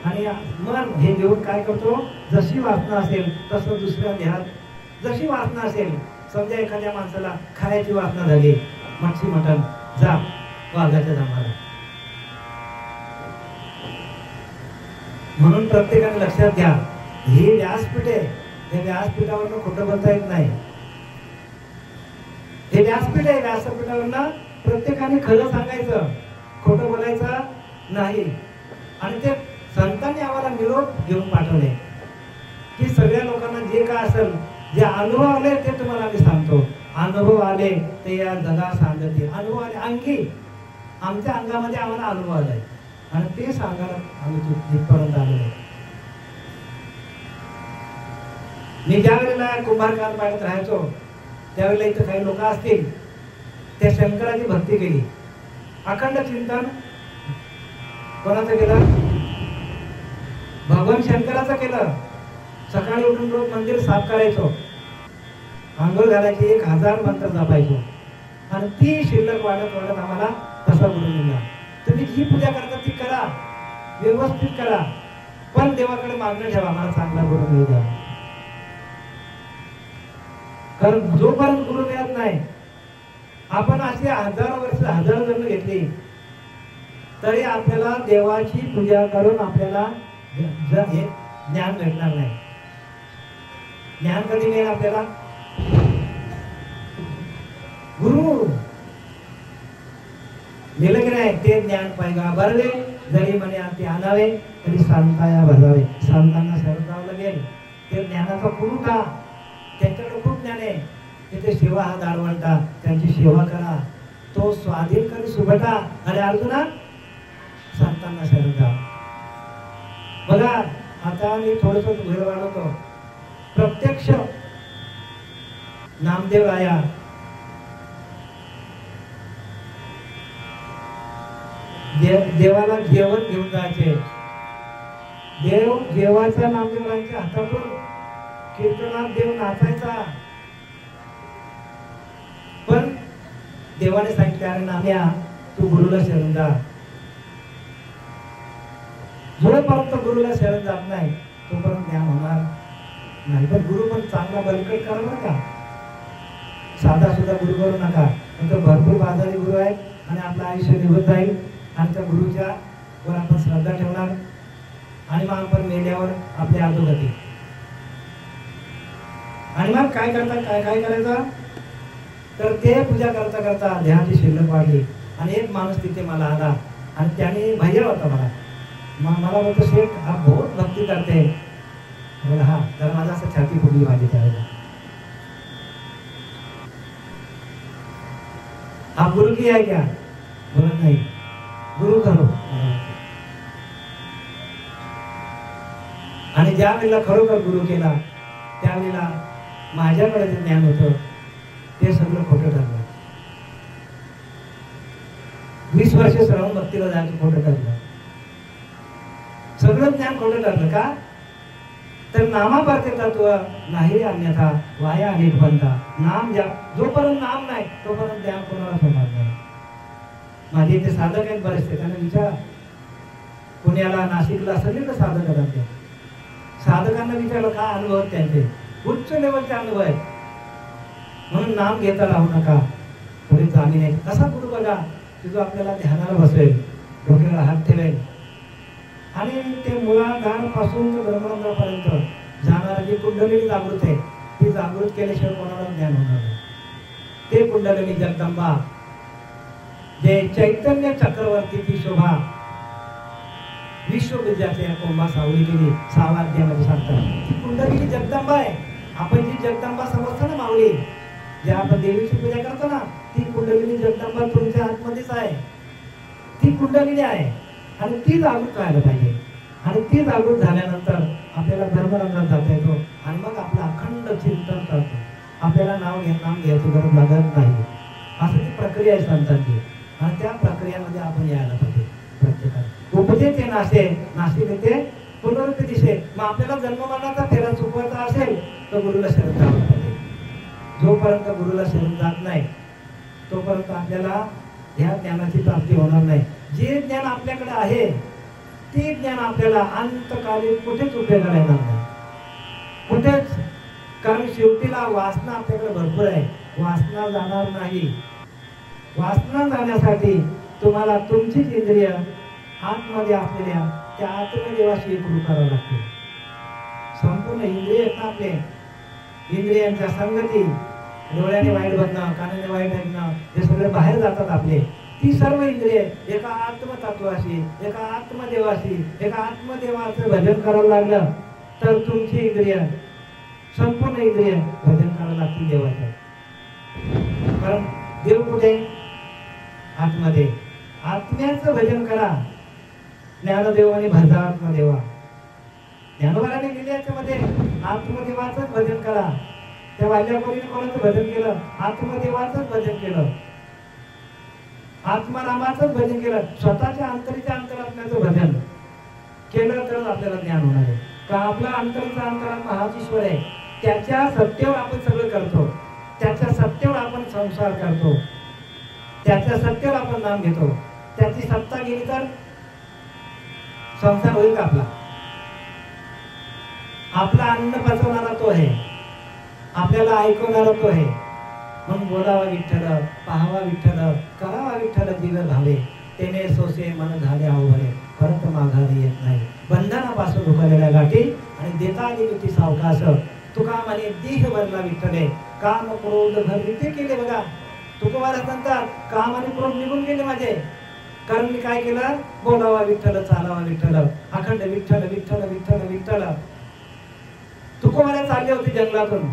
Speaker 1: आणि मन हे घेऊन काय करतो? जशी वासना असेल तसं दुसऱ्या देहात जशी वासना असेल. समजा एखाद्या माणसाला खायची वासना झाली, मच्छी मटण, जा वाघाच्या धामाला. म्हणून प्रत्येकाने लक्षात घ्या, हे व्यासपीठ आहे. हे व्यासपीठावरनं खोटं बोलता येत नाही. हे व्यासपीठ आहे. व्यासपीठावरनं प्रत्येकाने खरं सांगायचं, खोटं बोलायचं नाही. आणि ते संतांनी आम्हाला निरोप घेऊन पाठवले की सगळ्या लोकांना जे काय असेल, जे अनुभव आले ते तुम्हाला आम्ही सांगतो. अनुभव आले ते या जगा सांगते. अनुभव आले अंगी, आमच्या अंगामध्ये आम्हाला अनुभव आलाय आणि ते सांगायला आम्ही तिथपर्यंत आलेलो आहे. मी ज्या वेळेला कुंभारकार पाड्यात राहायचो त्यावेळेला इथं काही लोक असतील, त्या शंकराची भक्ती केली. अखंड चिंतन कोणाचं केलं? भगवान शंकराचं केलं. सकाळी उठून रोज मंदिर साफ करायचो, आंघोळ घालायची, 1000 मंत्र जपायचो आणि ती शिल्लक वाढत वाढत आम्हाला तसा गुरु मिळाला. तुम्ही जी पूजा करता ती करा, व्यवस्थित करा, पण देवाकडे मागणं ठेवा, मला चांगला गुरु मिळू द्या. कारण जोपर्यंत गुरु मिळत नाही, आपण असे 1000 वर्ष 1000 जन्म घेतली तरी आपल्याला देवाची पूजा करून आपल्याला ज्ञान भेटणार नाही. ज्ञान कधी मिळेल आपल्याला? गुरु दिलं की नाही ते ज्ञान पाहिगा बरवे जरी म्हणे ते आणावे तरी सांताया भरावे. सांतांना शरण जावं लागेल. ते ज्ञानाचा गुरु का? त्यांच्याकडे खूप ज्ञान आहे. तिथे सेवा हा दारवंटा, त्यांची सेवा करा, तो स्वाधीन करी सुभटा. आणि अर्जुना संतांना शरण जा. बघा आता मी थोडस वेळ वाढवतो. प्रत्यक्ष नामदेव आया देवाला जेवण घेऊन जायचे. देव जेवायचा नामदेवरायांच्या हातातून, कीर्तनात देव नाचायचा. पण देवाने सांगितले, अरे नाम्या तू गुरुला शरण जा. जोपर्यंत गुरुला शरण जात नाही तोपर्यंत ज्ञान होणार नाही. पण गुरु पण चांगला बलकट करा बरं का. साधा सुद्धा गुरु करू नका. नंतर भरपूर बाजारी गुरु आहेत आणि आपलं आयुष्य निघून जाईल आणि त्या गुरुच्या वर आपण श्रद्धा ठेवणार आणि मग आपण मेल्यावर आपली अधोगती. आणि मग काय करतात, काय करायचं? तर ते पूजा करता करता देहाची शिल्लक वाढली आणि एक माणूस तिथे मला आला आणि त्याने भैया होता मला बोलतो, शेठ हा बहुत भक्ती करते. हा तर माझा असं छाती फुगली माझी त्यावेळेला. आप गुरु किया है क्या? बोला नहीं, गुरु करो. आणि ज्या वेळेला खरोखर गुरु केला त्यावेळेला माझ्याकडे जे ज्ञान होतं ते सगळं खोटं ठरलं. 20 वर्ष श्रवण भक्तीला जायचं खोटं ठरलं. सगळं ज्ञान खोटं ठरलं. का? तर नामापार्थे तत्व नाही अन्यथा वाया अनेक बनता. नाम ज्या जोपर्यंत नाम नाही तोपर्यंत ज्ञान कोणाला होणार नाही. माझे इथे साधक आहेत बरेचसे, त्यांना विचारा. पुण्याला, नाशिकला सगळीकडे साधक आहेत. साधकांना विचारलं काय अनुभव त्यांचे, उच्च लेवलचे अनुभव आहेत. म्हणून नाम घेता राहू नका, पुढे जामीन आहे. कसा गुरु बघा की जो आपल्याला ध्यानाला बसवेल, डोक्याला हात ठेवेल आणि ते मुळाधारापासून ब्रह्मरंध्रापर्यंत जाणारा जी कुंडलिनी जागृत आहे ती जागृत केल्याशिवाय कोणाला ज्ञान होणार नाही. ते कुंडलिनी जगदंबा, जे चैतन्य चक्रवर्तीची शोभा विश्वविद्याच्या कुंभा सावली केली 6व्या अध्यायामध्ये सांगतात. ती कुंडलिनी जगदंबा आहे. आपण जी जगदंबा समजतो ना माऊली, जे आपण देवीची पूजा करतो ना, ती कुंडलिनी जगदंबा तुमच्या आतमध्येच आहे. ती कुंडलिनी आहे आणि ती जागृत व्हायला पाहिजे. आणि ती जागृत झाल्यानंतर आपल्याला धर्मरंगात जाता येतो आणि मग आपलं अखंड चिंतन करतो. आपल्याला नाम घ्यायची गरज लागत नाही. असं ती प्रक्रिया आहे संतांची आणि त्या प्रक्रियेमध्ये आपण यायला पाहिजे. प्रत्येकाला उपदेश नाशे नाशिक येते पुनरुक्ती दिशे. मग आपल्याला जन्ममरणाचा फेरा चुकवायचा असेल तर गुरुला शरण जावं पाहिजे. जोपर्यंत गुरुला शरण जात नाही तोपर्यंत आपल्याला ह्या ज्ञानाची प्राप्ती होणार नाही. जे ज्ञान आपल्याकडे आहे ते ज्ञान आपल्याला अंतकालीन कुठेच उपयोगाला येणार नाही, कुठेच. कारण शेवटीला वासना आपल्याकडे भरपूर आहे, वासना जाणार नाही. वासना जाण्यासाठी तुम्हाला तुमचीच इंद्रिय आतमध्ये असलेल्या त्या आत्मदेवाशी एकरूप करावं लागते. संपूर्ण इंद्रिय आहेत ना आपले, इंद्रियांच्या संगती, डोळ्याने वाईट बघणं, कानाने वाईट ऐकणं, हे सगळे बाहेर जातात आपले. ती सर्व इंद्रिय एका आत्मतत्वाशी, एका आत्मदेवाशी, एका आत्मदेवाचं भजन करावं लागलं तर तुमची इंद्रिय, संपूर्ण इंद्रिय भजन करावं लागतील देवाचं. कारण देव कुठे? आत्मदेव. आत्म्याचं भजन करा. ज्ञानदेव आणि भरतात्मदेवा, ज्ञानोबाने लिहिले याच्यामध्ये आत्मदेवाचंच भजन करा. त्या वाल्याकोरीने कोणाचं भजन केलं? आत्मदेवाचंच भजन केलं, आत्मारामाचंच भजन केलं. स्वतःच्या अंतरीच्या अंतरात्म्याचं भजन केलं तरच आपल्याला ज्ञान होणार आहे. का आपला अंतरीचा अंतरात्मा हाच ईश्वर आहे. त्याच्या सत्तेवर आपण सगळं करतो, त्याच्या सत्तेवर आपण संसार करतो, त्याच्या सत्तेवर आपण नाम घेतो. त्याची सत्ता गेली तर संसार होईल का आपला? आपला अन्न पचवणारा तो आहे, आपल्याला ऐकवणारा तो आहे. म्हणून बोलावा विठ्ठल, पाहावा विठ्ठल, करावा विठ्ठल जीव भावे, तेने सोसे मन झाले अवघडे, परत माघारी येत नाही. बंधनापासून उकळलेल्या गाठी आणि देता आली किती सावकाश. तुका म्हणे देह भरला विठ्ठले, काम क्रोध भरते केले. बघा तुकोबाराज म्हणतात काम आणि क्रोध निघून गेले माझे, कारण मी काय केलं? बोलावा विठ्ठल, चालावा विठ्ठल, अखंड विठ्ठल विठ्ठल विठ्ठल विठ्ठल. तुकोबाराज चालले होते जंगलातून,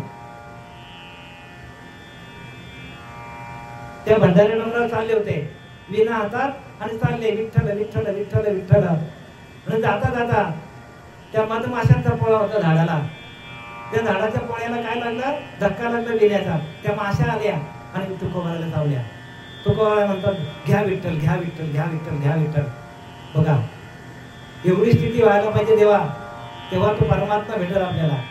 Speaker 1: त्या भंडारी डोंगरावर चालले होते विना हातात आणि चालले विठ्ठल विठ्ठल विठ्ठल विठ्ठल. आणि जाता जाता त्या मधमाशांचा पोळा होता झाडाला, त्या झाडाच्या पोळ्याला काय लागलं? धक्का लागला विण्याचा. त्या माशा आल्या आणि तुकोबाराला चावल्या. तुकोबारा म्हणतात घ्या विठ्ठल, घ्या विठ्ठल, घ्या विठ्ठल, घ्या विठ्ठल. बघा एवढी स्थिती व्हायला पाहिजे देवा, तेव्हा तो परमात्मा भेटेल आपल्याला.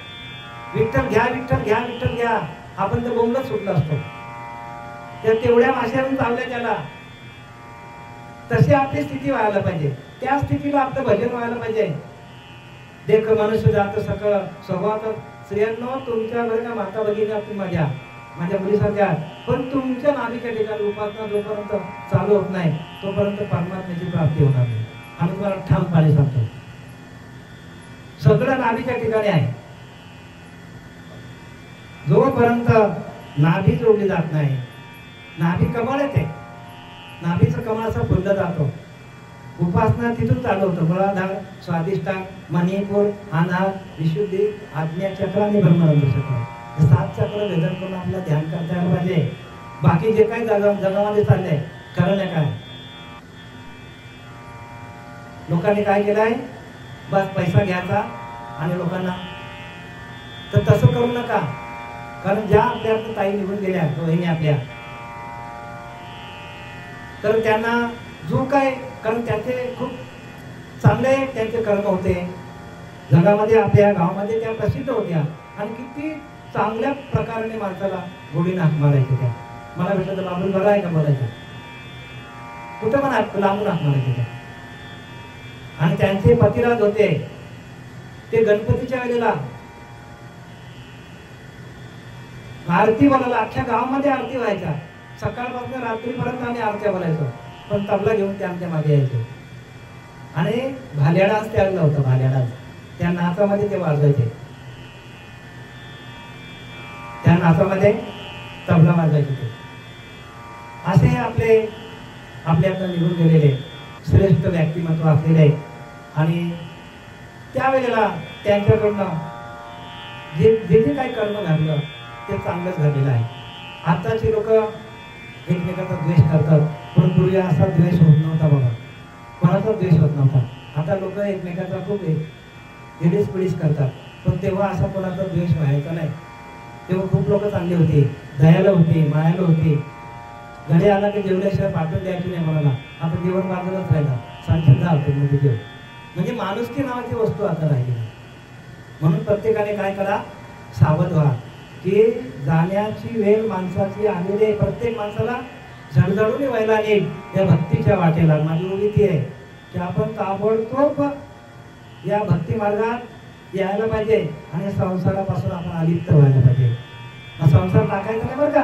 Speaker 1: विठ्ठल घ्या, विठ्ठल घ्या, विठ्ठल घ्या. आपण तर बोंबलत सुटलो असतो. त्या तेवढ्या माशावरून चावल्या त्याला. तशी आपली स्थिती व्हायला पाहिजे, त्या स्थितीला आपलं भजन व्हायला पाहिजे. देख मनुष्य जात सकळ स्वभावात. स्त्रियांनो तुमच्या बरं का माता भगिनी तुम्ही माझ्या मुलीसारख्या, पण तुमच्या नाभीच्या ठिकाणी उपासना जोपर्यंत चालू होत नाही तोपर्यंत परमात्म्याची प्राप्ती होणार नाही. आम्ही तुम्हाला ठामपणे सांगतो, सगळं नाभीच्या ठिकाणी आहे. जोपर्यंत नाभी जोडली जात नाही, नाभी कमळ येते, नाभीचं कमळ असं फुललं जातो. उपासना तिथून चालू होतं. मूलाधार, स्वाधिष्ठान, मणिपूर, अनाहत, विशुद्धी, आज्ञा चक्र आणि ब्रह्मरंध्र चक्र, 7 चक्र भेदन करून आपलं ध्यान करता यायला पाहिजे. बाकी जे काही जगामध्ये चाललंय खरं नाही काय. लोकांनी काय केलंय, बस पैसा घ्यायचा आणि लोकांना. तर तसं करू नका, कारण ज्या आपल्या ताई निघून गेल्या बहिणी आपल्या, तर त्यांना जो काय, कारण त्यांचे खूप चांगले त्यांचे कर्म होते जगामध्ये, आपल्या गावामध्ये त्या प्रसिद्ध होत्या आणि किती चांगल्या प्रकारे माणसाला गोडीने हाक मारायचे. त्या मला भेटलं तर बाबूल बरं आहे का बोलायचं, कुठं पण हाक लांबून हाक मारायचे त्या. आणि त्यांचे पतिराज होते ते गणपतीच्या वेळेला आरती बोलायला, अख्ख्या गावामध्ये आरती व्हायच्या, सकाळपासून रात्रीपर्यंत आम्ही आरत्या बोलायचो. पण तबला घेऊन ते आमच्या मागे यायचे आणि भाल्या डान्स त्यागला होता. भाल्या डान्स त्या नाचामध्ये ते वाजवायचे, त्या नाचामध्ये तबला वाजवायचे ते. असे आपल्यातनं निघून गेलेले श्रेष्ठ व्यक्तिमत्व असलेले. आणि त्यावेळेला त्यांच्याकडनं जे जे काही कर्म घडलं ते चांगलंच घडलेलं आहे. आताची लोक एकमेकाचा द्वेष करतात, पण पूर्वी असा द्वेष होत नव्हता बाबा, कोणाचा द्वेष होत नव्हता. आता लोक एकमेकाचा खूप हिडीस पिडीस करतात, पण तेव्हा असा कोणाचा द्वेष व्हायचा नाही. तेव्हा खूप लोक चांगली होती, दयाळू होती, मायाळू होती. घरी आला की जेवल्याशिवाय पाठवून द्यायची नाही कोणाला. आता जेवण बाजूलाच राहिलं, सांगितलं हॉटेलमध्ये जेव. म्हणजे माणुसकी नावाची वस्तू आता राहिली नाही. म्हणून प्रत्येकाने काय करा, सावध व्हा की जाण्याची वेळ माणसाची आलेली आहे. प्रत्येक माणसाला झडझडून व्हायला येईल या भक्तीच्या वाटेला. माझी विनंती आहे की आपण ताबडतोब या भक्ती मार्गात यायला पाहिजे आणि संसारापासून आपण अलिप्त व्हायला पाहिजे. संसार टाकायचा नाही बरं का,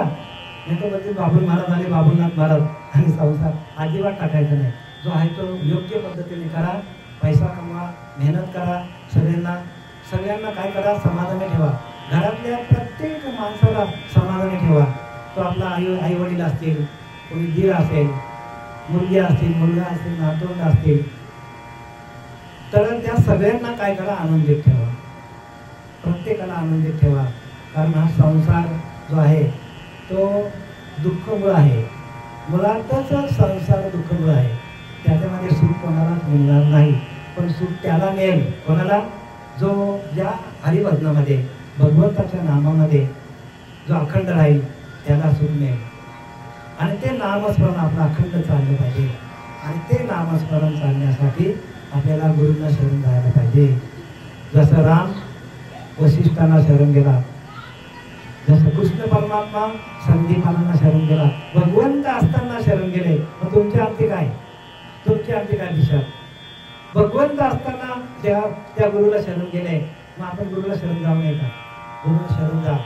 Speaker 1: नाही तर म्हणजे बाबुल महाराज आले, बाबुलनाथ महाराज, आणि संसार अजिबात टाकायचा नाही. जो आहे तो योग्य पद्धतीने करा, पैसा कमवा, मेहनत करा, सगळ्यांना काय करा, समाधानी ठेवा. घरातल्या प्रत्येक माणसाला समाधानी ठेवा. तो आपला आई वडील असतील, कोणी दीर असेल, मुलगी असतील, मुलगा असतील, नातवंड असतील, तर त्या सगळ्यांना काय करा, आनंदित ठेवा. प्रत्येकाला आनंदित ठेवा. कारण हा संसार जो आहे तो दुःखमूळ आहे. मुळातच संसार दुःखमूळ आहे. त्याच्यामध्ये सुख कोणालाच मिळणार नाही, पण सुख त्याला मिळेल कोणाला, जो ज्या हरिभजनामध्ये भगवंताच्या नामामध्ये जो अखंड राहील त्याला सुख मिळेल. आणि ते नामस्मरण आपलं अखंड चाललं पाहिजे. आणि ते नामस्मरण चालण्यासाठी आपल्याला गुरूंना शरण जायला पाहिजे. जसं राम वसिष्ठांना शरण गेला, जसं कृष्ण परमात्मा संदीपानांना शरण गेला, भगवंत असताना शरण गेले. मग तुमची आरती काय, तुमची आरती काय दिशा? भगवंत असताना त्या गुरुला शरण गेले, मग आपण गुरुला शरण जाऊ नये का? गुरुला शरण जा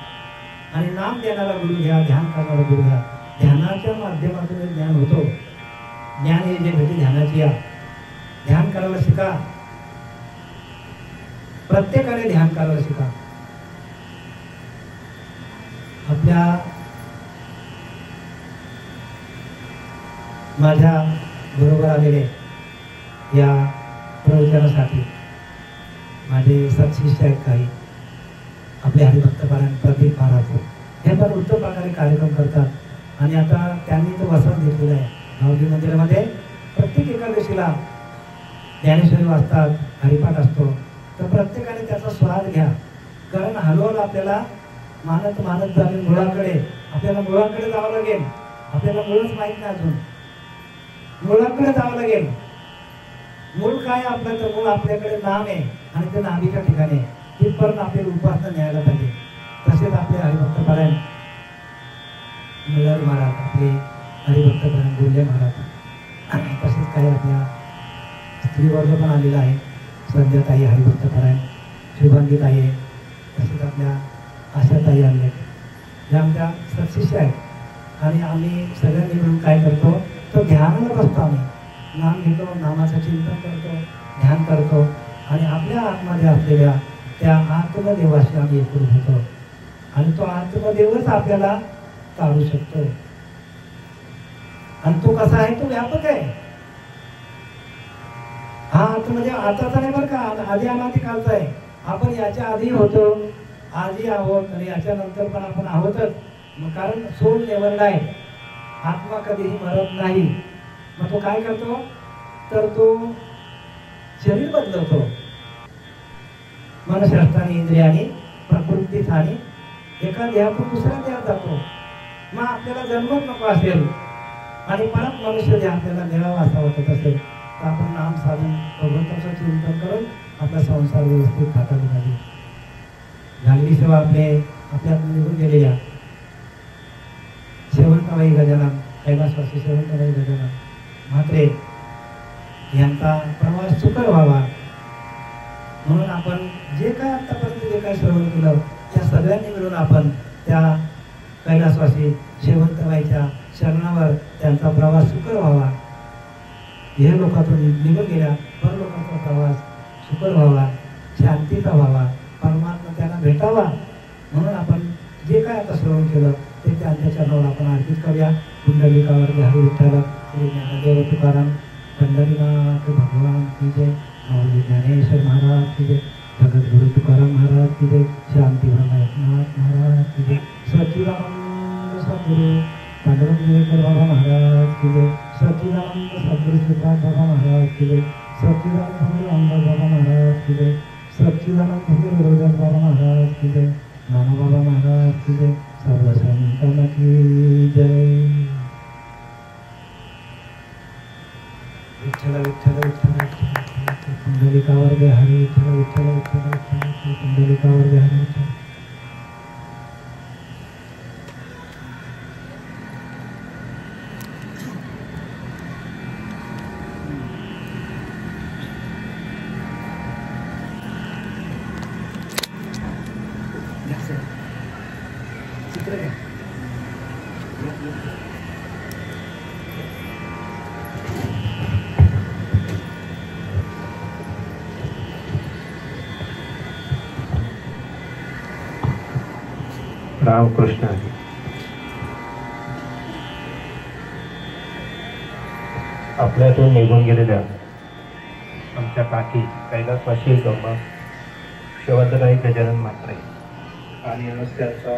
Speaker 1: आणि नाम देणारा गुरु घ्या, ध्यान करणारा गुरु घ्या. ध्यानाच्या माध्यमातून ज्ञान होतो. ज्ञान हे जे भेटी ध्यानाची या, ध्यान करायला शिका. प्रत्येकाने ध्यान करायला शिका. आपल्या माझ्या बरोबर आलेले या प्रवचनासाठी माझे सत्शिष्य आहेत काही, आपले हरिभक्तपारायण प्रदीप महाराज, हे पण उत्तम प्रकारे कार्यक्रम करतात. आणि आता त्यांनी तो वसंत घेतलेला आहे गावगी मंदिरामध्ये. प्रत्येक एकादशीला ज्ञानेश्वरी वाचतात, हरिपाठ असतो. तर प्रत्येकाने त्याचा स्वाद घ्या. कारण हळूहळू आपल्याला मानत जाणे मुळाकडे, आपल्याला मुळाकडे जावं लागेल. आपल्याला मूळच माहीत नाही अजून, मुळाकडे जावं लागेल. मूळ काय आपलं, तर मूळ आपल्याकडे नाम आहे आणि ते नामीच्या ठिकाणी तिथपर्यंत आपल्याला उपासना न्यायला पाहिजे. तसेच आपले हरिभक्तपारायण मुलारी महाराज, आपले हरिभक्तपारायण बोलले महाराज, तसेच काही आपल्या स्त्रीवर्ग पण आलेला आहे. संध्याताई हरिभक्तपारायण, शुभांगी ताई आहे, तसेच आपल्या आशाताई आले आहेत. ज्या आमच्या सत्शिष्य आहेत. आणि आम्ही सगळ्यांनी मिळून काय करतो, तो ध्यानाला बसतो. आम्ही नाम घेतो, नामाचं चिंतन करतो, ध्यान करतो आणि आपल्या आतमध्ये असलेल्या त्या आत्मदेवाशी आम्ही एकरूप होतो. आणि तो आत्मदेवच आपल्याला तारू शकतो. आणि तो कसा आहे, तो व्यापक आहे. हा आत्मदेव आताचा नाही बरं का, आधी अनादी कालचा आहे. आपण याच्या आधी होतो, आधी आहोत आणि याच्या नंतर पण आपण आहोतच. कारण सोल नेवर डाय, आत्मा कधीही मरत नाही. मग तो काय करतो तर तो शरीर बदलवतो. मनशस्त्राने इंद्रियाने प्रकृतीने एका देहातून दुसऱ्या देहात जातो. मग आपल्याला जन्मच नको असेल आणि परत मनुष्य देह आपल्याला मिळावा असा वाटत असेल तर आपण नाम साधन भगवंताचं चिंतन करून आपला संसार व्यवस्थित हाताळला पाहिजे. झालेली सेवा आपल्यात निघून गेलेल्या शेवंतबाई गजानन, कैलासवासी शेवंतबाई गजानन म्हात्रे यांचा प्रवास सुकर व्हावा म्हणून आपण जे काय आतापर्यंत जे काय श्रवण केलं त्या सगळ्यांनी मिळून आपण त्या कैलासवासी शेवंतबाईच्या शरणावर त्यांचा प्रवास सुकर व्हावा. हे लोकातून निघून गेल्या परलोकाचा प्रवास सुकर व्हावा, शांतीचा व्हावा, परमात्मा त्यांना भेटावा म्हणून आपण जे काय आता श्रवण केलं ते त्यांच्या चरणावर आपण अर्पित करूया. कुंडलिकावरती हरी विठ्ठल श्री ज्ञानदेव तुकाराम पंढरीनाथ भगवान की जय, माऊली ज्ञानेश्वर महाराज की जय, जगद्गुरु तुकाराम महाराज की जय, शांती ब्रह्मनाथ महाराज की जय, सच्चिदानंद सद्गुरु पांडुरंग विवेकर बाबा महाराज की जय, सच्चिदानंद सद्गुरु श्रीपाद बाबा महाराज की जय, सच्चिदानंद अंबा बाबा महाराज की जय, सच्चिदानंद गुरुदास बाबा महाराज की जय, नाना बाबा महाराज की जय, सर्व संतांना की जय. विठ्ठल विठ्ठल विठ्ठल विठ्ठल कुंडलिकावर दे हरी विठ्ठल विठ्ठल विठ्ठल विठ्ठल कुंडलिकावर दे हरी विठ्ठल.
Speaker 2: रामकृष्ण. आपल्यातून निघून गेलेल्या आमच्या काकी कैलासवासी गंगा शेवंतबाई गजानन म्हात्रे आणि त्यांचा